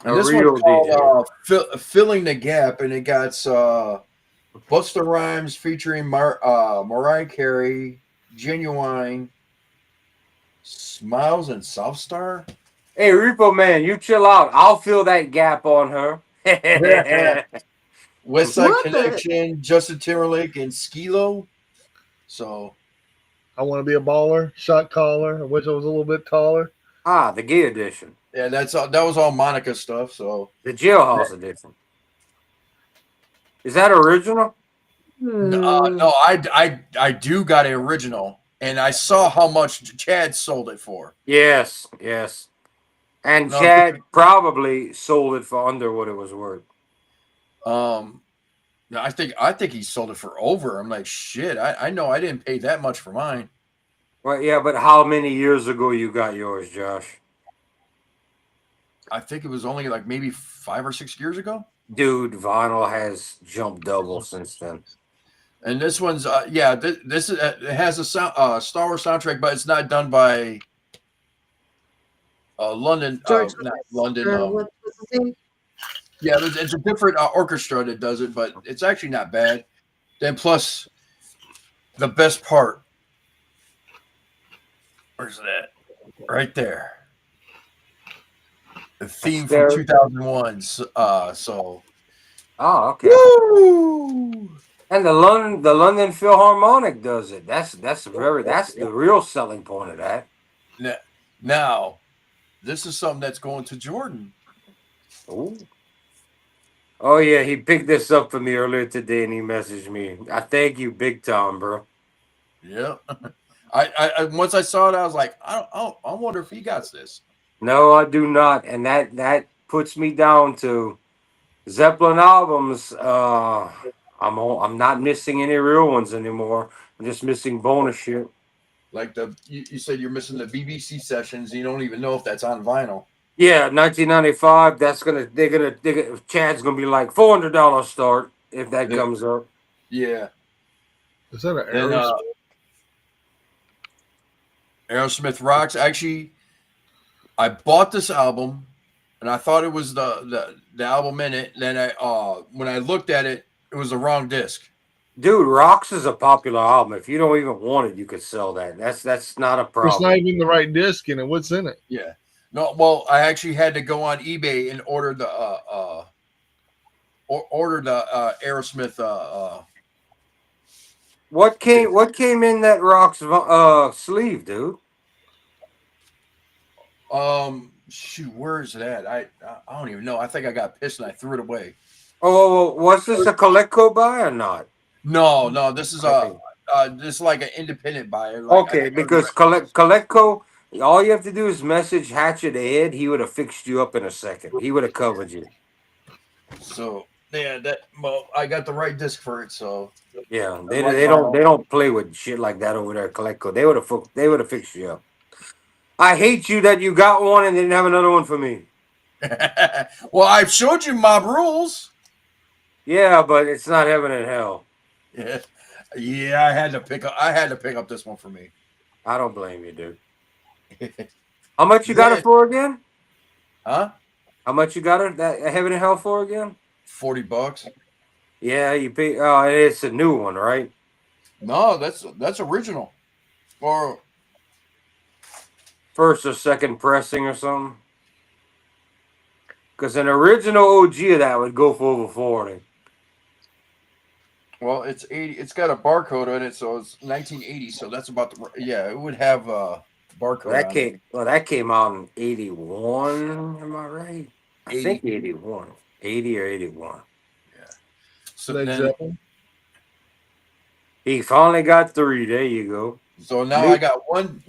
A And this real one's called DJ. Filling the Gap, and it got Busta Rhymes featuring Mariah Carey, Genuine, Smiles, and Southstar. Hey, Repo Man, you chill out. I'll fill that gap on her. West Side What the- Connection, Justin Timberlake, and Skilo. So I want to be a baller, shot caller. I wish I was a little bit taller. The gay edition. yeah, that was all Monica stuff. So The jailhouse edition. Is that original? no, I do got an original, and I saw how much Chad sold it for. Yes, yes. And No. Chad probably sold it for under what it was worth. No, I think he sold it for over. I'm like, shit. I know I didn't pay that much for mine. Well, yeah, but how many years ago you got yours, Josh? I think it was only like maybe 5 or 6 years ago. Dude, vinyl has jumped double since then. And this one's this is it has a Star Wars soundtrack, but it's not done by London. George Not Lucas, London. what's his name? Yeah, it's a different orchestra that does it, but it's actually not bad. Then plus, the best part. Where's that? Right there. The theme from 2001. So. Oh, okay. Woo! And the London Philharmonic does it. That's the real selling point of that. Now, this is something that's going to Jordan. Ooh. Oh yeah, he picked this up for me earlier today, and he messaged me. I thank you, big time, bro. Yeah. I once I saw it, I was like, I wonder if he got this. No, I do not, and that puts me down to Zeppelin albums. I'm not missing any real ones anymore. I'm just missing bonus shit. Like you said, you're missing the BBC sessions. You don't even know if that's on vinyl. Yeah, 1995. Chad's gonna be like $400 start if that comes up. Yeah. Is that an And, Aerosmith? Aerosmith rocks. Actually, I bought this album, and I thought it was the album in it. Then when I looked at it, it was the wrong disc. Dude, Rocks is a popular album. If you don't even want it, you could sell that. That's not a It's problem. not even the right disc in it. What's in it? Yeah. No, well, I actually had to go on eBay and order the Aerosmith. What came in that Rocks sleeve, dude? Shoot, where is that? I don't even know. I think I got pissed and I threw it away. Oh, was this a Coleco buy or not? No, this is this is like an independent buyer. Okay, because Coleco, all you have to do is message Hatchet Ed. He would have fixed you up in a second. He would have covered you. So yeah, I got the right disc for it. So Yeah, they don't play with shit like that over there at Coleco. They would have fixed you up. I hate you that you got one and didn't have another one for me. well, I've showed you Mob Rules. Yeah, but it's not heaven and hell. Yeah, yeah. I had to pick up this one for me. I don't blame you, dude. How much you got it Then, for again? huh? How much you got it that heaven and hell for again? $40. Yeah, you pay. Oh, it's a new one, right? No, that's original. Or First or second pressing or something. Because an original OG of that would go for over 40. well, it's 80. It's got a barcode on it, so it's 1980. So that's about the yeah. It would have a barcode on it. That came out in 81. Am I right? I 80. think 81. 80 or 81. Yeah. So Led then, Zeppelin. He finally got 3. There you go. so now I got one,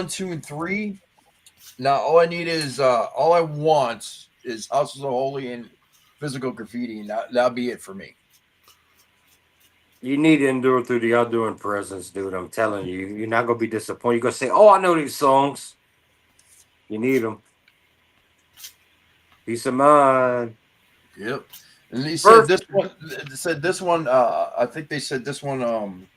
2, and 3. Now all I need is all I want is Houses of Holy and Physical Graffiti, and that'll be it for me. You need to endure through the outdoor presence, dude. I'm telling you. You're not going to be disappointed. You're going to say, oh, I know these songs. You need them. Peace of mind. Yep. And he said First, this one. They said this one. I think they said this one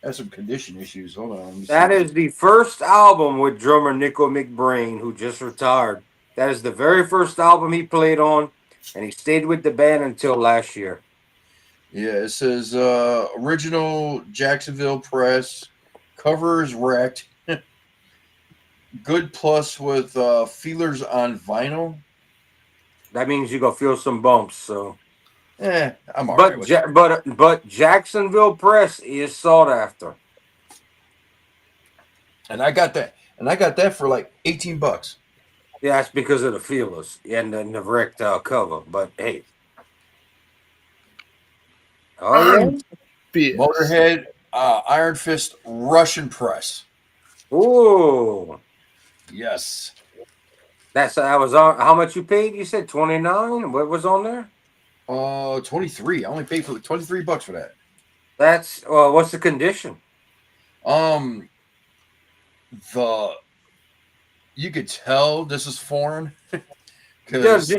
has some condition issues. Hold on. Let me that see. is the first album with drummer Nico McBrain, who just retired. That is the very first album he played on, and he stayed with the band until last year. Yeah, it says original Jacksonville press, cover is wrecked. Good plus with feelers on vinyl. That means you're going to feel some bumps, so. I'm all right with it. But Jacksonville Press is sought after. And I got that. And I got that for like $18. Yeah, that's because of the feelers and the wrecked cover. But hey. Oh, yeah? Fist. Motorhead, Iron Fist, Russian press. Ooh. Yes. That was on. How much you paid? You said 29. What was on there? 23. I only paid for $23 for that. That's what's the condition? The you could tell this is foreign because the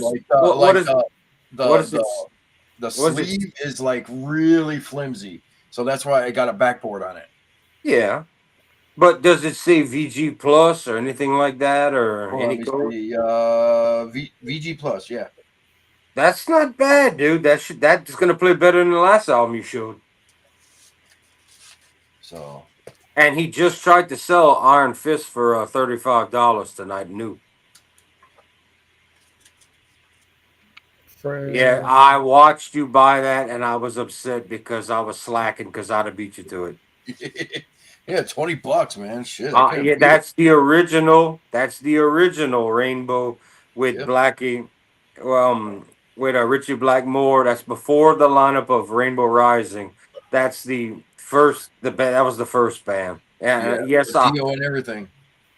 sleeve is like really flimsy, so that's why I got a backboard on it. Yeah, but does it say VG Plus or anything like that or any code? VG Plus, yeah. That's not bad, dude. That's gonna play better than the last album you showed. So. And he just tried to sell Iron Fist for $35 tonight, new. Yeah, I watched you buy that, and I was upset because I was slacking because I'd have beat you to it. Yeah, $20, man. Shit. Yeah, that's the original. That's the original Rainbow with Blackie, with Richie Blackmore. That's before the lineup of Rainbow Rising. That's the first. That was the first band. Yes, Dio and everything.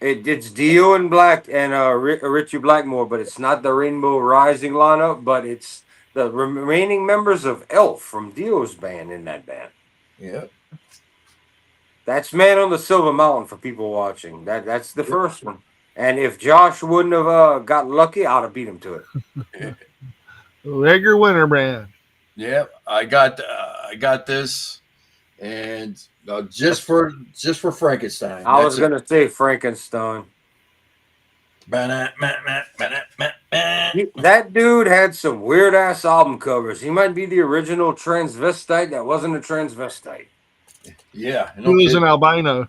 It's Dio and Black and Richie Blackmore, but it's not the Rainbow Rising lineup. But it's the remaining members of Elf from Dio's band in that band. Yeah. That's Man on the Silver Mountain for people watching. That's the first one. And if Josh wouldn't have got lucky, I'd have beat him to it. Regular winner brand. Yeah, I got this, and just for Frankenstein. I was gonna say Frankenstein. That dude had some weird ass album covers. He might be the original transvestite that wasn't a transvestite. Yeah, he was an albino.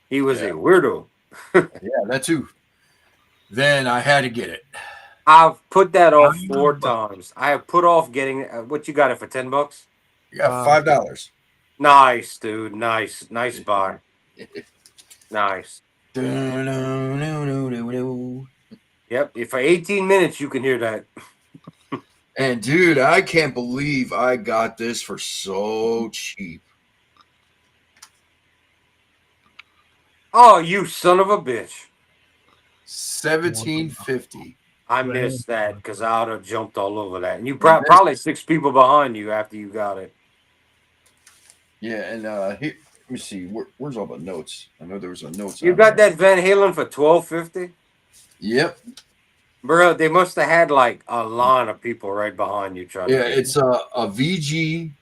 He was a weirdo. Yeah, that too. Then I had to get it. I've put that off 4 times. I have put off getting what you got it for $10. You got $5. Nice, dude. Nice buy. Nice. Yep. For 18 minutes, you can hear that. And dude, I can't believe I got this for so cheap. Oh, you son of a bitch. $17.50. I missed that because I would have jumped all over that. And you probably 6 people behind you after you got it. Yeah, and here, let me see. Where's all the notes? I know there was a notes. You got that Van Halen for $12.50? Yep. Bro, they must have had like a line of people right behind you trying Yeah, to get it's a VG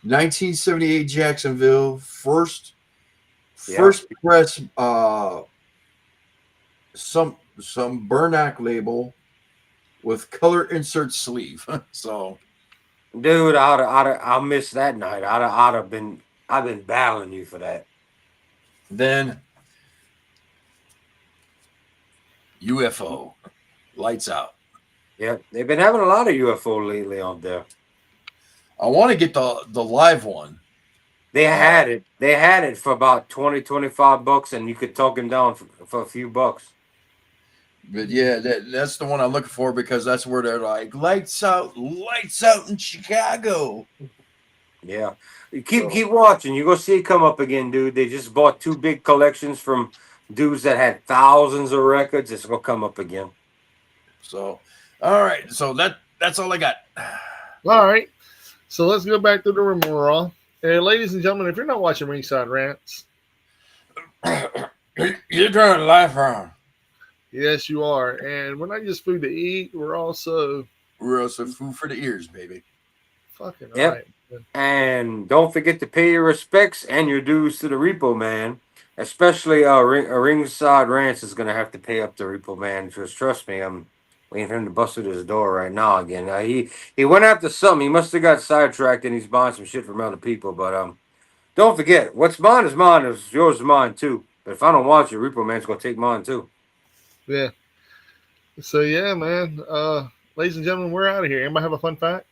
1978 Jacksonville first Yeah. press some Burnack label with color insert sleeve. So Dude, I missed that night. I've been battling you for that. then UFO lights out. Yeah, they've been having a lot of UFO lately on there. I want to get the live one. They had it. They had it for about 20, 25 bucks, and you could talk him down for a few bucks. But yeah, that's the one I'm looking for because that's where they're like lights out in Chicago. Yeah. You keep watching. You're gonna see it come up again, dude. They just bought 2 big collections from dudes that had thousands of records. It's gonna come up again. So all right, so that's all I got. All right. So let's go back to the rigmarole. And ladies and gentlemen, if you're not watching Ringside Rants, You're trying to laugh wrong. yes, you are. And we're not just food to eat, we're also We're also food for the ears, baby. fucking Yep. right. And don't forget to pay your respects and your dues to the Repo Man. Especially Ringside Rants is gonna have to pay up to Repo Man because trust me, I'm waiting for him to bust through his door right now again. He went after something. He must have got sidetracked and he's buying some shit from other people. But don't forget, what's mine is mine. Is yours is mine too. But if I don't watch it, Repo Man's gonna take mine too. Yeah. So yeah, man. Ladies and gentlemen, we're out of here. Anybody have a fun fact?